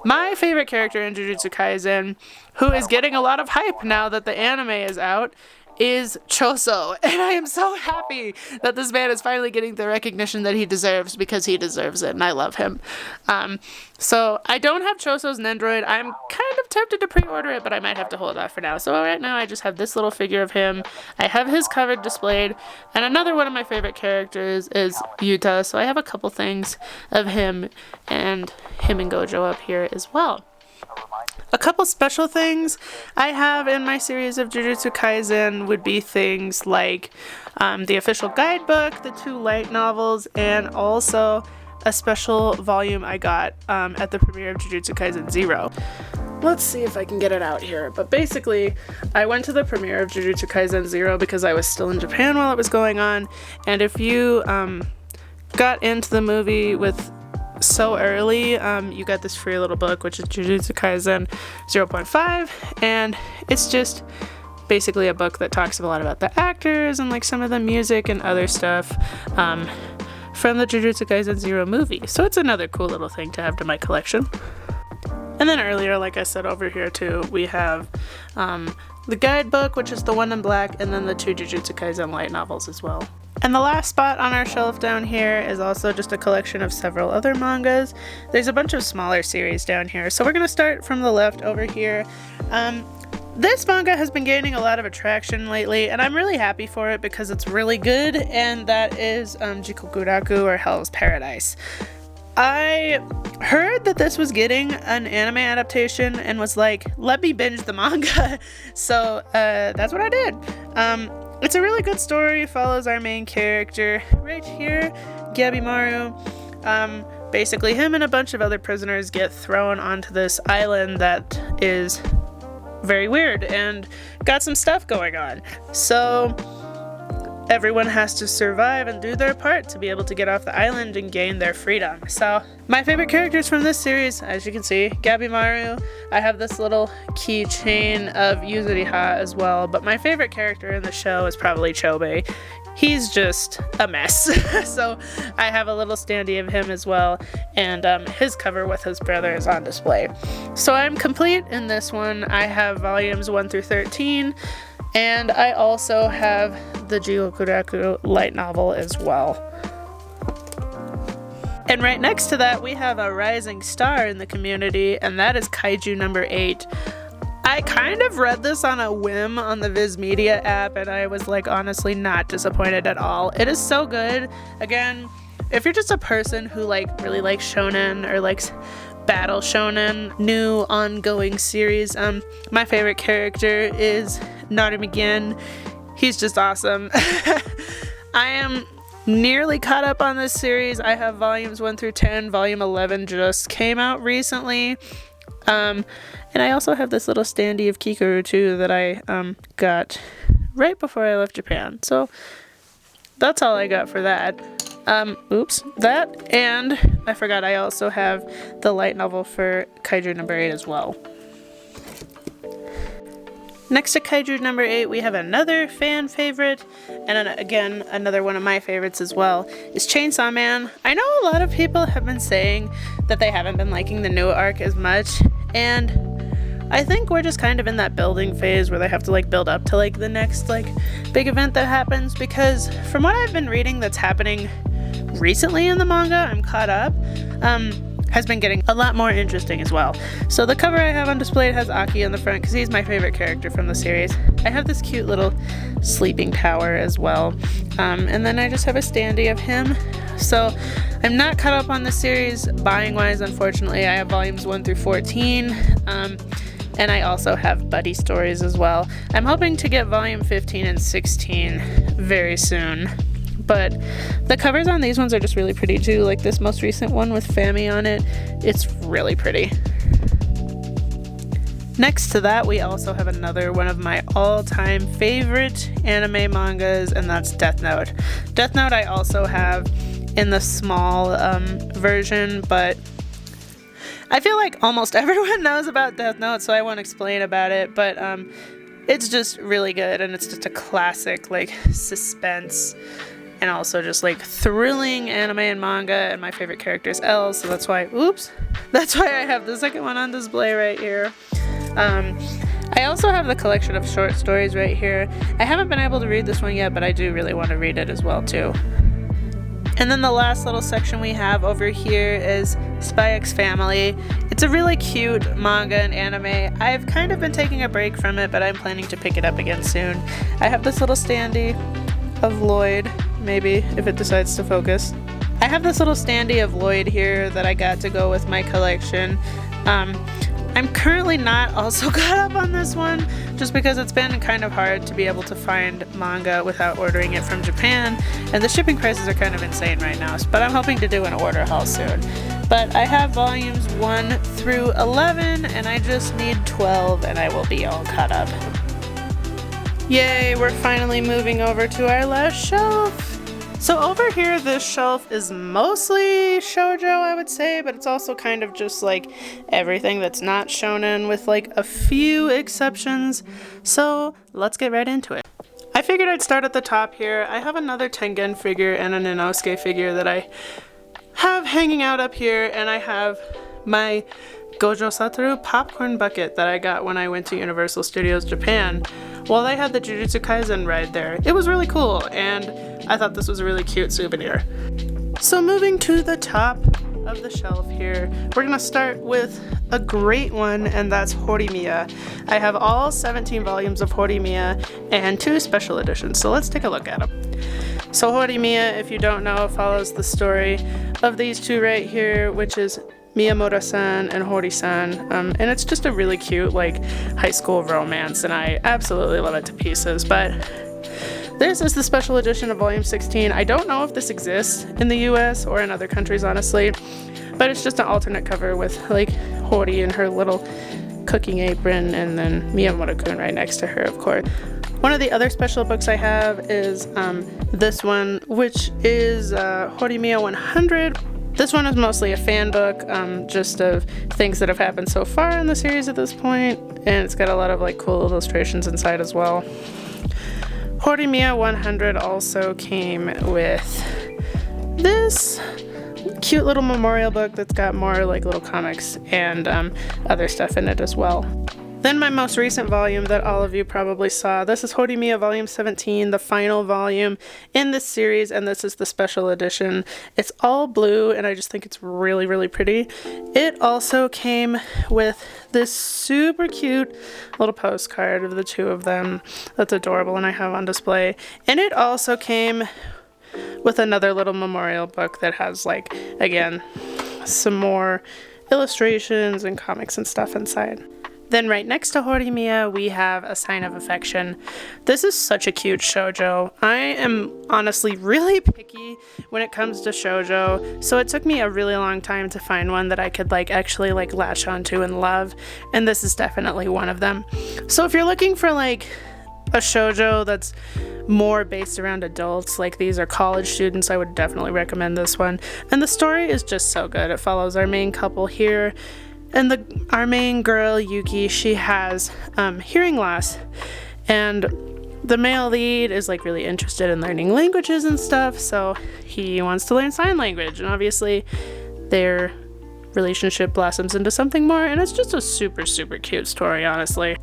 Speaker 1: my favorite character in Jujutsu Kaisen, who is getting a lot of hype now that the anime is out, is Choso, and I am so happy that this man is finally getting the recognition that he deserves, because he deserves it, and I love him. So I don't have Choso's Nendroid. I'm kind of tempted to pre-order it, but I might have to hold off for now. So right now I just have this little figure of him. I have his cover displayed, and another one of my favorite characters is Yuta, so I have a couple things of him and Gojo up here as well. A couple special things I have in my series of Jujutsu Kaisen would be things like the official guidebook, the 2 light novels, and also a special volume I got at the premiere of Jujutsu Kaisen 0. let's see if I can get it out here. But basically, I went to the premiere of Jujutsu Kaisen 0 because I was still in Japan while it was going on. And if you got into the movie with so early, you got this free little book, which is Jujutsu Kaisen 0.5, and it's just basically a book that talks a lot about the actors and like some of the music and other stuff from the Jujutsu Kaisen 0 movie. So it's another cool little thing to have to my collection. And then earlier, like I said, over here too, we have the guidebook, which is the one in black, and then the 2 Jujutsu Kaisen light novels as well. And the last spot on our shelf down here is also just a collection of several other mangas. There's a bunch of smaller series down here. So we're going to start from the left over here. This manga has been gaining a lot of attraction lately, and I'm really happy for it because it's really good, and that is Jikokuraku, or Hell's Paradise. I heard that this was getting an anime adaptation and was like, let me binge the manga. So that's what I did. It's a really good story. It follows our main character right here, Gabimaru. Basically, him and a bunch of other prisoners get thrown onto this island that is very weird and got some stuff going on. So everyone has to survive and do their part to be able to get off the island and gain their freedom. So my favorite characters from this series, as you can see, Gabimaru. I have this little keychain of Yuzuriha as well, but my favorite character in the show is probably Chobe. He's just a mess. So I have a little standee of him as well, and his cover with his brother is on display. So I'm complete in this one. I have volumes 1 through 13, and I also have the Jikokuraku light novel as well. And right next to that, we have a rising star in the community, and that is Kaiju No.8. I kind of read this on a whim on the Viz Media app, and I was like honestly not disappointed at all. It is so good. Again, if you're just a person who like really likes shonen or likes battle shonen, new ongoing series, my favorite character is Naruto. He's just awesome. I am nearly caught up on this series. I have volumes 1 through 10. Volume 11 just came out recently. And I also have this little standee of Kikoru too that I got right before I left Japan. So that's all I got for that. That, and I forgot I also have the light novel for Kaiju No.8 as well. Next to Kaiju No.8, we have another fan favorite, and again, another one of my favorites as well, is Chainsaw Man. I know a lot of people have been saying that they haven't been liking the new arc as much, and I think we're just kind of in that building phase where they have to like build up to like the next like big event that happens, because from what I've been reading that's happening recently in the manga, I'm caught up, has been getting a lot more interesting as well. So the cover I have on display has Aki on the front because he's my favorite character from the series. I have this cute little sleeping tower as well. And then I just have a standee of him. So I'm not caught up on the series buying wise, unfortunately. I have volumes 1 through 14. And I also have buddy stories as well. I'm hoping to get volume 15 and 16 very soon. But the covers on these ones are just really pretty too. Like this most recent one with Fami on it, it's really pretty. Next to that, we also have another one of my all-time favorite anime mangas, and that's Death Note. Death Note I also have in the small version, but I feel like almost everyone knows about Death Note, so I won't explain about it, but it's just really good, and it's just a classic like suspense and also just like thrilling anime and manga, and my favorite character is L, so that's why I have the second one on display right here. I also have the collection of short stories right here. I haven't been able to read this one yet, but I do really want to read it as well too. And then the last little section we have over here is Spy X Family. It's a really cute manga and anime. I've kind of been taking a break from it, but I'm planning to pick it up again soon. I have this little standee of Lloyd, maybe, if it decides to focus. I have this little standee of Lloyd here that I got to go with my collection. I'm currently not also caught up on this one, just because it's been kind of hard to be able to find manga without ordering it from Japan, and the shipping prices are kind of insane right now, but I'm hoping to do an order haul soon. But I have volumes 1 through 11, and I just need 12, and I will be all caught up. Yay, we're finally moving over to our last shelf. So over here, this shelf is mostly shoujo, I would say, but it's also kind of just like everything that's not shonen with like a few exceptions. So let's get right into it. I figured I'd start at the top here. I have another Tengen figure and an Inosuke figure that I have hanging out up here, and I have my Gojo Satoru popcorn bucket that I got when I went to Universal Studios Japan. Well, they had the Jujutsu Kaisen ride there. It was really cool, and I thought this was a really cute souvenir. So moving to the top of the shelf here, we're gonna start with a great one, and that's Horimiya. I have all 17 volumes of Horimiya and 2 special editions, so let's take a look at them. So Horimiya, if you don't know, follows the story of these two right here, which is Miyamura-san and Hori-san, and it's just a really cute like high school romance, and I absolutely love it to pieces. But this is the special edition of volume 16. I don't know if this exists in the US or in other countries, honestly, but it's just an alternate cover with like Hori in her little cooking apron, and then Miyamura-kun right next to her, of course. One of the other special books I have is this one, which is Horimiya 100. This one is mostly a fan book, just of things that have happened so far in the series at this point, and it's got a lot of like cool illustrations inside as well. Horimiya 100 also came with this cute little memorial book that's got more like little comics and other stuff in it as well. Then my most recent volume that all of you probably saw, this is Horimiya volume 17, the final volume in this series, and this is the special edition. It's all blue, and I just think it's really, really pretty. It also came with this super cute little postcard of the two of them that's adorable, and I have on display. And it also came with another little memorial book that has, like, again, some more illustrations and comics and stuff inside. Then right next to Horimiya, we have A Sign of Affection. This is such a cute shoujo. I am honestly really picky when it comes to shoujo, so it took me a really long time to find one that I could like actually like latch onto and love, and this is definitely one of them. So if you're looking for like a shoujo that's more based around adults, like these are college students, I would definitely recommend this one. And the story is just so good. It follows our main couple here, and our main girl, Yuki, she has hearing loss, and the male lead is like really interested in learning languages and stuff, so he wants to learn sign language, and obviously their relationship blossoms into something more, and it's just a super, super cute story, honestly.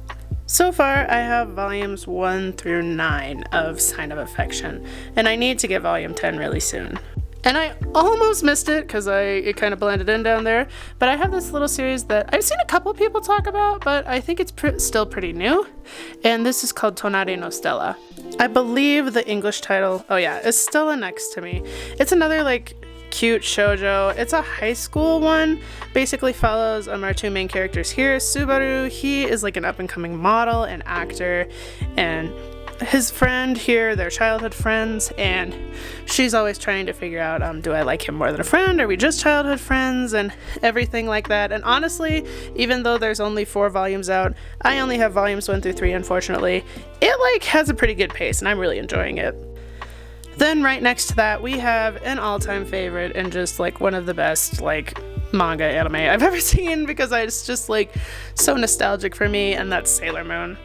Speaker 1: So far, I have volumes 1 through 9 of Sign of Affection, and I need to get volume 10 really soon. And I almost missed it because it kind of blended in down there, but I have this little series that I've seen a couple people talk about, but I think it's still pretty new, and this is called Tonari no Stella. I believe the English title, oh yeah, is Stella Next to Me. It's another like cute shoujo. It's a high school one, basically follows our two main characters here. Subaru, he is like an up-and-coming model and actor, and his friend here, they're childhood friends, and she's always trying to figure out, do I like him more than a friend? Are we just childhood friends? And everything like that. And honestly, even though there's only 4 volumes out, I only have volumes 1 through 3, unfortunately. It like has a pretty good pace, and I'm really enjoying it. Then right next to that, we have an all-time favorite and just like one of the best like manga anime I've ever seen, because it's just like so nostalgic for me, and that's Sailor Moon.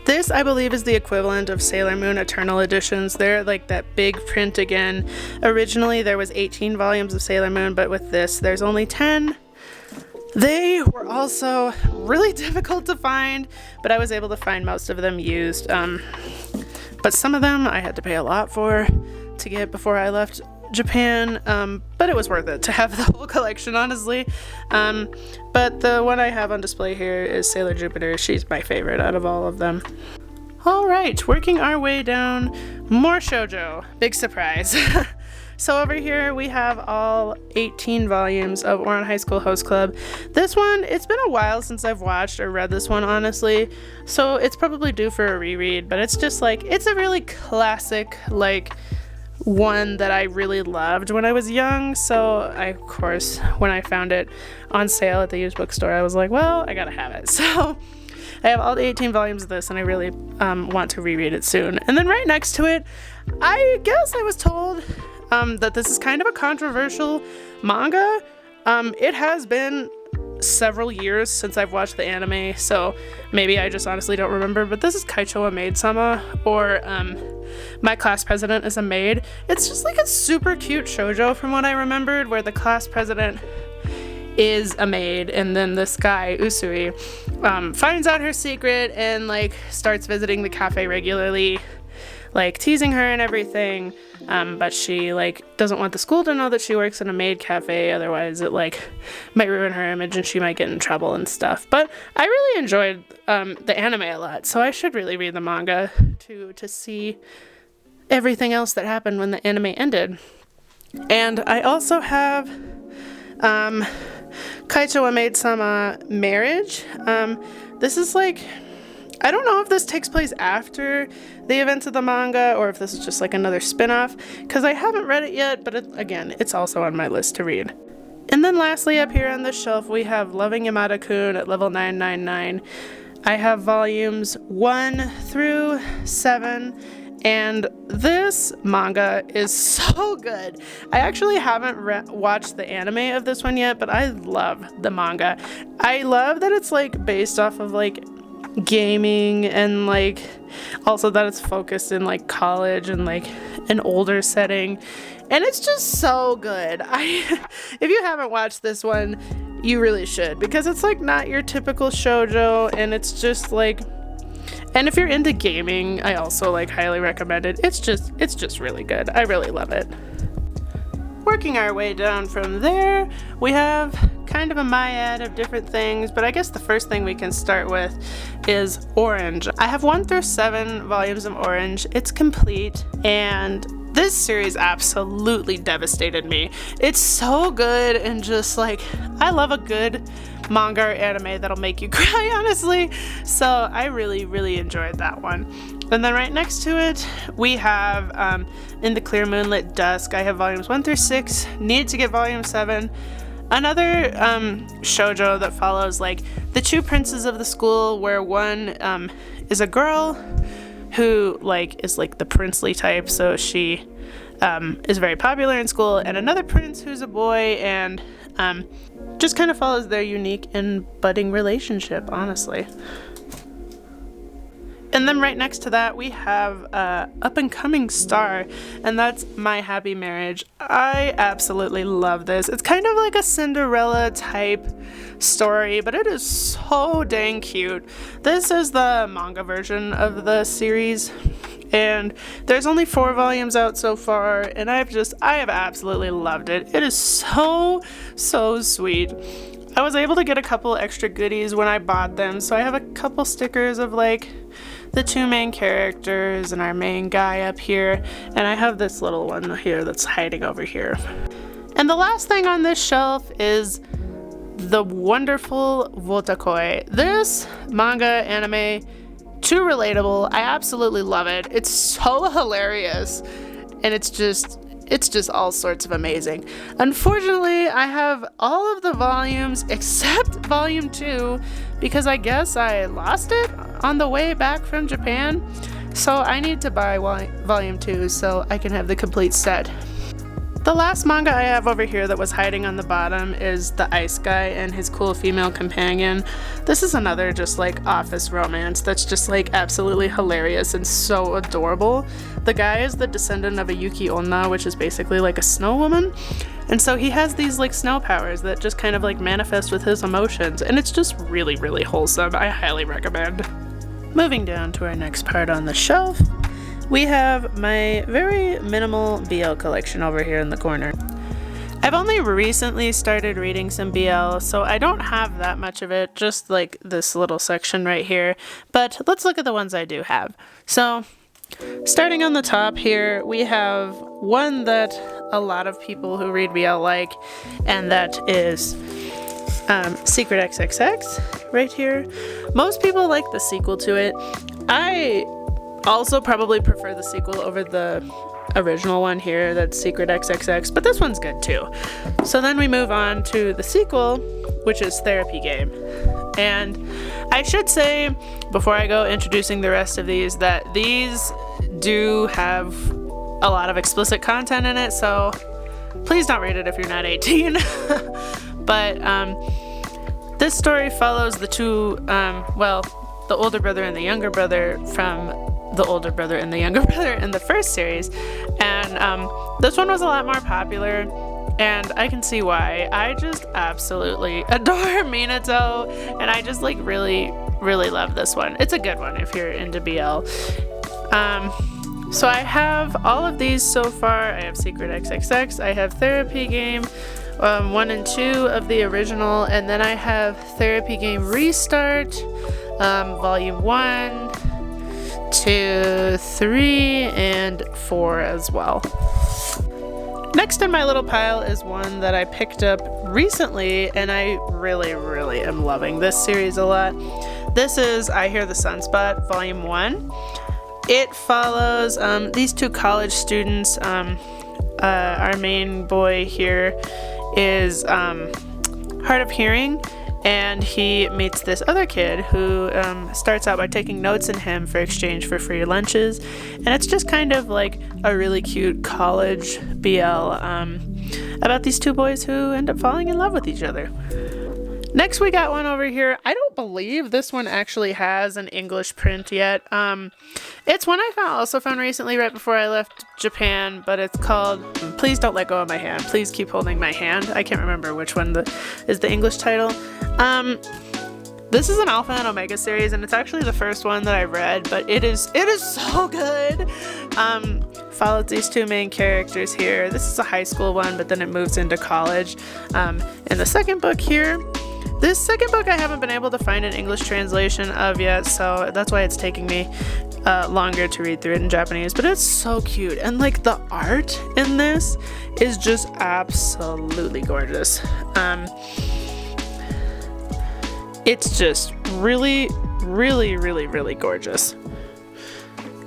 Speaker 1: This, I believe, is the equivalent of Sailor Moon Eternal Editions. They're like that big print again. Originally, there was 18 volumes of Sailor Moon, but with this, there's only 10. They were also really difficult to find, but I was able to find most of them used. But some of them I had to pay a lot for to get before I left Japan, but it was worth it to have the whole collection, honestly. But the one I have on display here is Sailor Jupiter. She's my favorite out of all of them. Alright, working our way down, more shoujo. Big surprise. So over here we have all 18 volumes of Ouran High School Host Club. This one, it's been a while since I've watched or read this one, honestly, so it's probably due for a reread, but it's just like, it's a really classic, like, one that I really loved when I was young, so of course, when I found it on sale at the used bookstore, I was like, well, I gotta have it. So I have all the 18 volumes of this, and I really want to reread it soon. And then right next to it, I guess I was told that this is kind of a controversial manga. It has been several years since I've watched the anime, so maybe I just honestly don't remember, but this is Kaicho a Maid-sama, or My Class President is a Maid. It's just like a super cute shoujo from what I remembered, where the class president is a maid, and then this guy, Usui, finds out her secret and like starts visiting the cafe regularly, like teasing her and everything, but she like doesn't want the school to know that she works in a maid cafe, otherwise it like might ruin her image and she might get in trouble and stuff. But I really enjoyed the anime a lot, so I should really read the manga to see everything else that happened when the anime ended. And I also have Kaicho a Maid-sama Marriage. This is like, I don't know if this takes place after the events of the manga or if this is just like another spin-off, because I haven't read it yet, but again, it's also on my list to read. And then lastly, up here on the shelf, we have Loving Yamada-kun at level 999. I have volumes 1 through 7, and this manga is so good. I actually haven't watched the anime of this one yet, but I love the manga. I love that it's like based off of like gaming, and like also that it's focused in like college and like an older setting, and it's just so good. If you haven't watched this one, you really should, because it's like not your typical shoujo, and it's just like, and if you're into gaming, I also like highly recommend it. It's just really good. I really love it. Working our way down from there, we have kind of a myriad of different things, but I guess the first thing we can start with is Orange. I have 1 through 7 volumes of Orange. It's complete, and this series absolutely devastated me. It's so good, and just like, I love a good manga or anime that'll make you cry, honestly. So I really, really enjoyed that one. And then right next to it, we have In the Clear Moonlit Dusk. I have volumes 1 through 6, need to get volume 7. Another shoujo that follows like the two princes of the school, where one is a girl who like is like the princely type, so she is very popular in school, and another prince who's a boy, and just kind of follows their unique and budding relationship, honestly. And then right next to that, we have Up and Coming Star, and that's My Happy Marriage. I absolutely love this. It's kind of like a Cinderella type story, but it is so dang cute. This is the manga version of the series, and there's only 4 volumes out so far, and I have absolutely loved it. It is so sweet. I was able to get a couple extra goodies when I bought them, so I have a couple stickers of like the 2 main characters and our main guy up here, and I have this little one here that's hiding over here. And the last thing on this shelf is the wonderful Wotakoi. This manga anime, too relatable. I absolutely love it. It's so hilarious, and it's just all sorts of amazing. Unfortunately, I have all of the volumes except volume 2, because I guess I lost it on the way back from Japan. So I need to buy volume 2 so I can have the complete set. The last manga I have over here that was hiding on the bottom is The Ice Guy and His Cool Female Companion. This is another just like office romance that's just like absolutely hilarious and so adorable. The guy is the descendant of a Yuki Onna, which is basically like a snow woman. And so he has these like snow powers that just kind of like manifest with his emotions, and it's just really, really wholesome. I highly recommend. Moving down to our next part on the shelf, we have my very minimal BL collection over here in the corner. I've only recently started reading some BL, so I don't have that much of it, just like this little section right here, but let's look at the ones I do have. So, starting on the top here, we have one that a lot of people who read BL like, and that is Secret XXX right here. Most people like the sequel to it. I also probably prefer the sequel over the original one here that's Secret XXX, but this one's good too. So then we move on to the sequel, which is Therepy Game. And I should say, before I go introducing the rest of these, that these do have a lot of explicit content in it, so please don't read it if you're not 18. But this story follows the two, the older brother and the younger brother from the older brother and the younger brother in the first series. And this one was a lot more popular, and I can see why. I just absolutely adore Minato, and I just like really, really love this one. It's a good one if you're into BL. So I have all of these so far. I have Secret XXX, I have Therepy Game 1 and 2 of the original, and then I have Therepy Game Restart, Volume 1, 2, 3, and 4 as well. Next in my little pile is one that I picked up recently, and I really, really am loving this series a lot. This is I Hear The Sunspot, Volume 1. It follows these two college students. Our main boy here is hard of hearing, and he meets this other kid who starts out by taking notes in him for exchange for free lunches, and it's just kind of like a really cute college BL about these two boys who end up falling in love with each other. Next we got one over here. I don't believe this one actually has an English print yet. It's one I also found recently right before I left Japan, but it's called Please Don't Let Go of My Hand. Please Keep Holding My Hand. I can't remember which one is the English title. This is an Alpha and Omega series, and it's actually the first one that I read, but it is so good. Follows these two main characters here. This is a high school one, but then it moves into college. In the second book here, this second book I haven't been able to find an English translation of yet, so that's why it's taking me longer to read through it in Japanese, but it's so cute, and like the art in this is just absolutely gorgeous. It's just really, really, really, really gorgeous.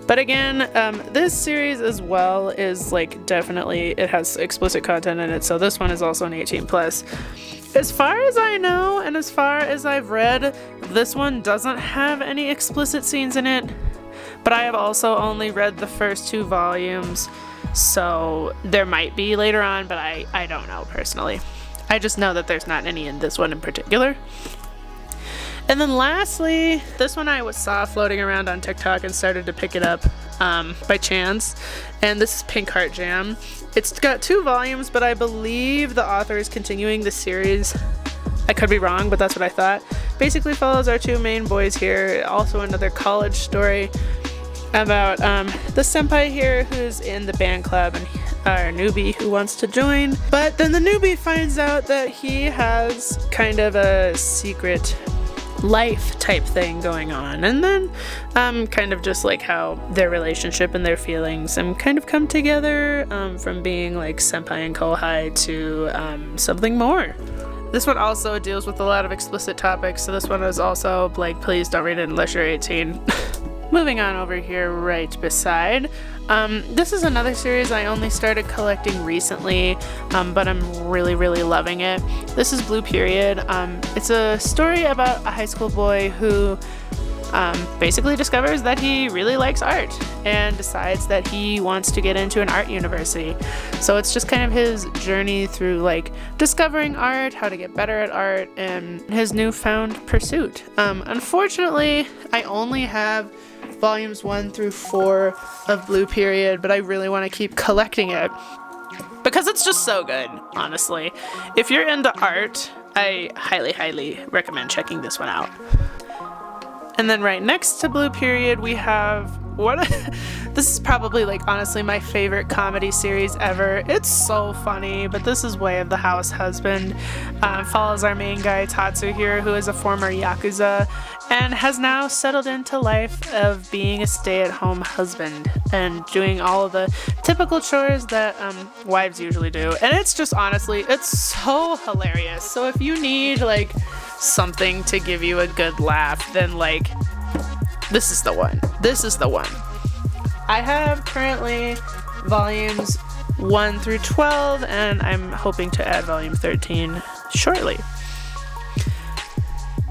Speaker 1: But again, this series as well is like definitely, it has explicit content in it, so this one is also an 18+. As far as I know, and as far as I've read, this one doesn't have any explicit scenes in it, but I have also only read the first 2 volumes, so there might be later on, but I don't know personally. I just know that there's not any in this one in particular. And then lastly, this one I saw floating around on TikTok and started to pick it up by chance, and this is Pink Heart Jam. It's got 2 volumes, but I believe the author is continuing the series. I could be wrong, but that's what I thought. Basically follows our 2 main boys here, also another college story about the senpai here who's in the band club and our newbie who wants to join. But then the newbie finds out that he has kind of a secret life type thing going on, and then kind of just like how their relationship and their feelings kind of come together from being like senpai and kohai to something more. This one also deals with a lot of explicit topics, so this one is also like, please don't read it unless you're 18. Moving on over here right beside, this is another series I only started collecting recently, but I'm really, really loving it. This is Blue Period. It's a story about a high school boy who basically discovers that he really likes art and decides that he wants to get into an art university. So it's just kind of his journey through like discovering art, how to get better at art, and his newfound pursuit. Unfortunately, I only have volumes 1 through 4 of Blue Period, but I really want to keep collecting it because it's just so good, honestly. If you're into art, I highly, highly recommend checking this one out. And then right next to Blue Period, we have this is probably like honestly my favorite comedy series ever. It's so funny, but this is Way of the House Husband. Follows our main guy Tatsu here, who is a former Yakuza and has now settled into life of being a stay-at-home husband and doing all of the typical chores that wives usually do. And it's just honestly, it's so hilarious. So if you need like something to give you a good laugh, then like this is the one. This is the one. I have currently volumes 1 through 12, and I'm hoping to add volume 13 shortly.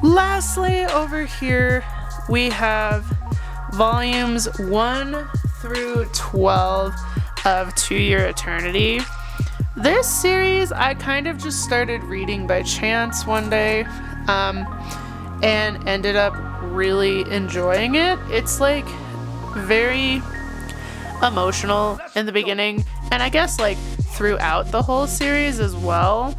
Speaker 1: Lastly, over here we have volumes 1 through 12 of To Your Eternity. This series I kind of just started reading by chance one day, and ended up really enjoying it. It's like very emotional in the beginning, and I guess like throughout the whole series as well.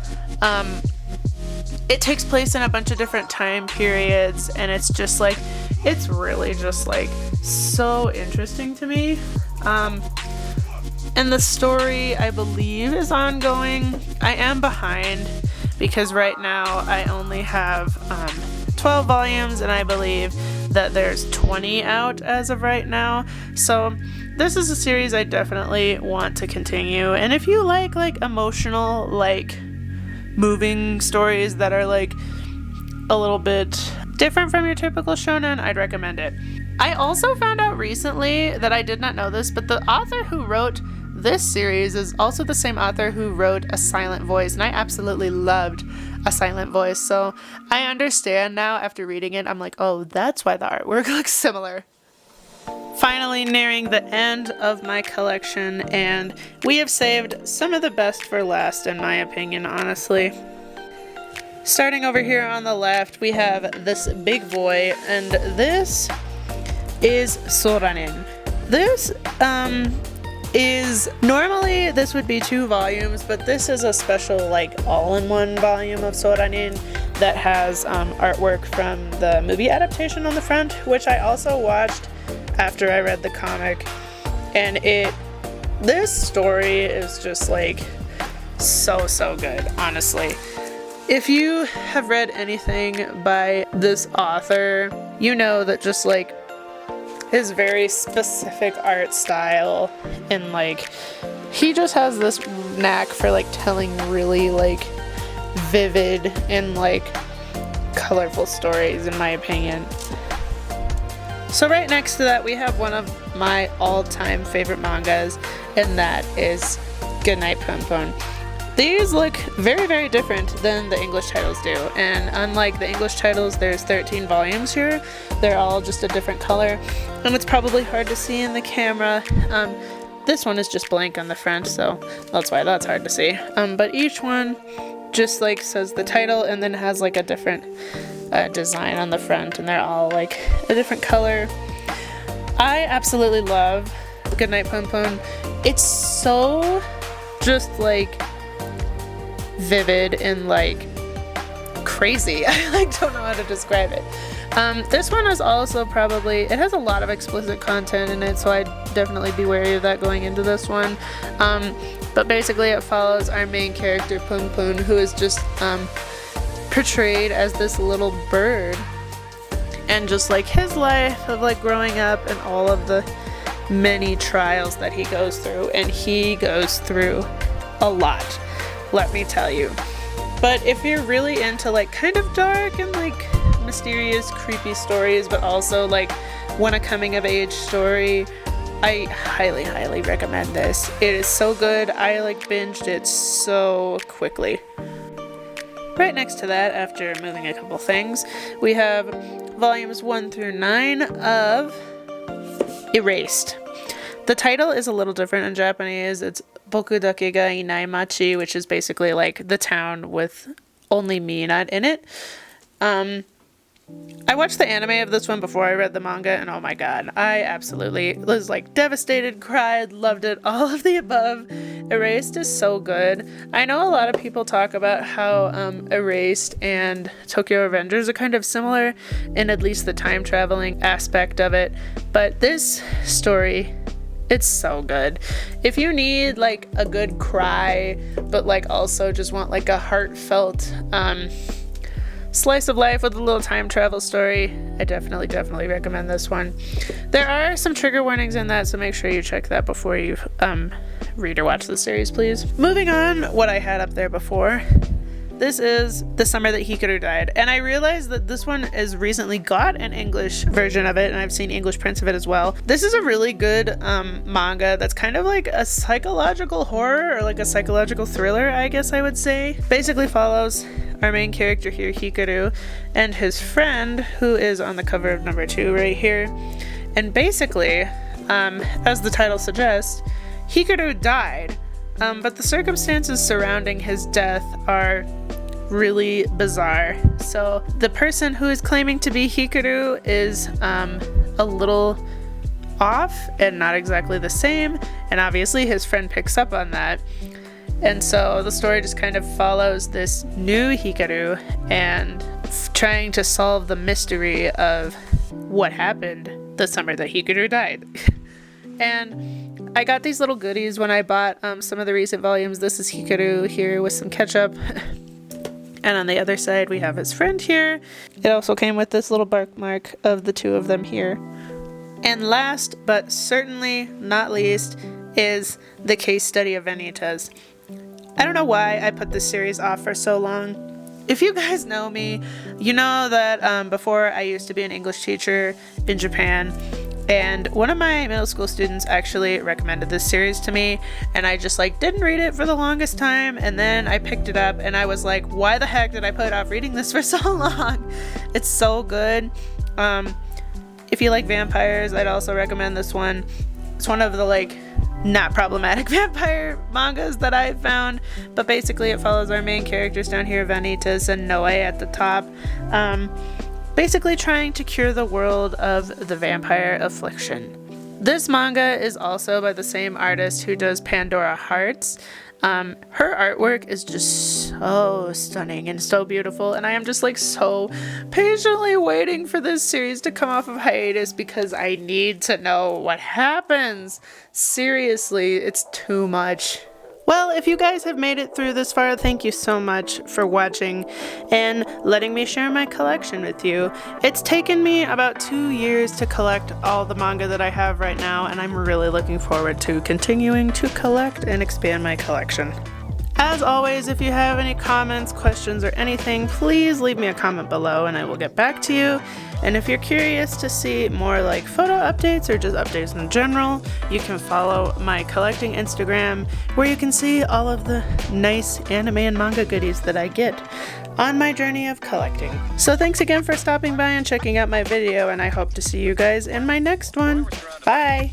Speaker 1: It takes place in a bunch of different time periods, and it's just like, it's really just like so interesting to me. And the story, I believe, is ongoing. I am behind because right now I only have 12 volumes, and I believe that there's 20 out as of right now. So this is a series I definitely want to continue. And if you like emotional, like moving stories that are like a little bit different from your typical shonen, I'd recommend it. I also found out recently that I did not know this, but the author who wrote this series is also the same author who wrote A Silent Voice, and I absolutely loved A Silent Voice, so I understand now after reading it. I'm like, oh, that's why the artwork looks similar. Finally, nearing the end of my collection, and we have saved some of the best for last, in my opinion, honestly. Starting over here on the left, we have this big boy, and this is Solanin. This is normally this would be 2 volumes, but this is a special like all-in-one volume of Solanin that has artwork from the movie adaptation on the front, which I also watched after I read the comic, and this story is just like so good, honestly. If you have read anything by this author, you know that just like his very specific art style, and like he just has this knack for like telling really like vivid and like colorful stories, in my opinion. So right next to that we have one of my all-time favorite mangas, and that is Goodnight Punpun. These look very different than the English titles do, and unlike the English titles, there's 13 volumes here. They're all just a different color, and it's probably hard to see in the camera. This one is just blank on the front, so that's why that's hard to see. But each one just like says the title and then has like a different design on the front, and they're all like a different color. I absolutely love Goodnight Punpun. It's so just like vivid and like crazy. I like don't know how to describe it. This one is also probably, it has a lot of explicit content in it, so I'd definitely be wary of that going into this one. But basically it follows our main character Punpun, who is just portrayed as this little bird, and just like his life of like growing up and all of the many trials that he goes through, and he goes through a lot, let me tell you. But if you're really into like kind of dark and like mysterious, creepy stories, but also like want a coming of age story, I highly recommend this. It is so good. I like binged it so quickly. Right next to that, after moving a couple things, we have volumes 1 through 9 of Erased. The title is a little different in Japanese. It's Boku Dake ga Inai Machi, which is basically like the town with only me not in it. I watched the anime of this one before I read the manga, and oh my god, I absolutely was like devastated, cried, loved it, all of the above. Erased is so good. I know a lot of people talk about how Erased and Tokyo Revengers are kind of similar in at least the time traveling aspect of it, but this story, it's so good. If you need like a good cry, but like also just want like a heartfelt slice of life with a little time travel story, I definitely recommend this one. There are some trigger warnings in that, so make sure you check that before you read or watch the series, please. Moving on, what I had up there before, this is The Summer That Hikaru Died. And I realized that this one has recently got an English version of it, and I've seen English prints of it as well. This is a really good manga that's kind of like a psychological horror, or like a psychological thriller, I guess I would say. Basically follows our main character here, Hikaru, and his friend, who is on the cover of number 2 right here. And basically, as the title suggests, Hikaru died, but the circumstances surrounding his death are really bizarre. So the person who is claiming to be Hikaru is a little off and not exactly the same, and obviously his friend picks up on that. And so the story just kind of follows this new Hikaru and trying to solve the mystery of what happened the summer that Hikaru died. And I got these little goodies when I bought some of the recent volumes. This is Hikaru here with some ketchup. And on the other side, we have his friend here. It also came with this little birthmark of the two of them here. And last, but certainly not least, is the case study of Vanitas. I don't know why I put this series off for so long. If you guys know me, you know that before I used to be an English teacher in Japan, and one of my middle school students actually recommended this series to me, and I just like didn't read it for the longest time, and then I picked it up and I was like, why the heck did I put off reading this for so long? It's so good. If you like vampires, I'd also recommend this one. It's one of the like not problematic vampire mangas that I've found, but basically it follows our main characters down here, Vanitas and Noe at the top, basically trying to cure the world of the vampire affliction. This manga is also by the same artist who does Pandora Hearts. Her artwork is just so stunning and so beautiful, and I am just like so patiently waiting for this series to come off of hiatus because I need to know what happens. Seriously, it's too much. Well, if you guys have made it through this far, thank you so much for watching and letting me share my collection with you. It's taken me about 2 years to collect all the manga that I have right now, and I'm really looking forward to continuing to collect and expand my collection. As always, if you have any comments, questions, or anything, please leave me a comment below and I will get back to you. And if you're curious to see more like photo updates or just updates in general, you can follow my collecting Instagram, where you can see all of the nice anime and manga goodies that I get on my journey of collecting. So thanks again for stopping by and checking out my video, and I hope to see you guys in my next one. Bye!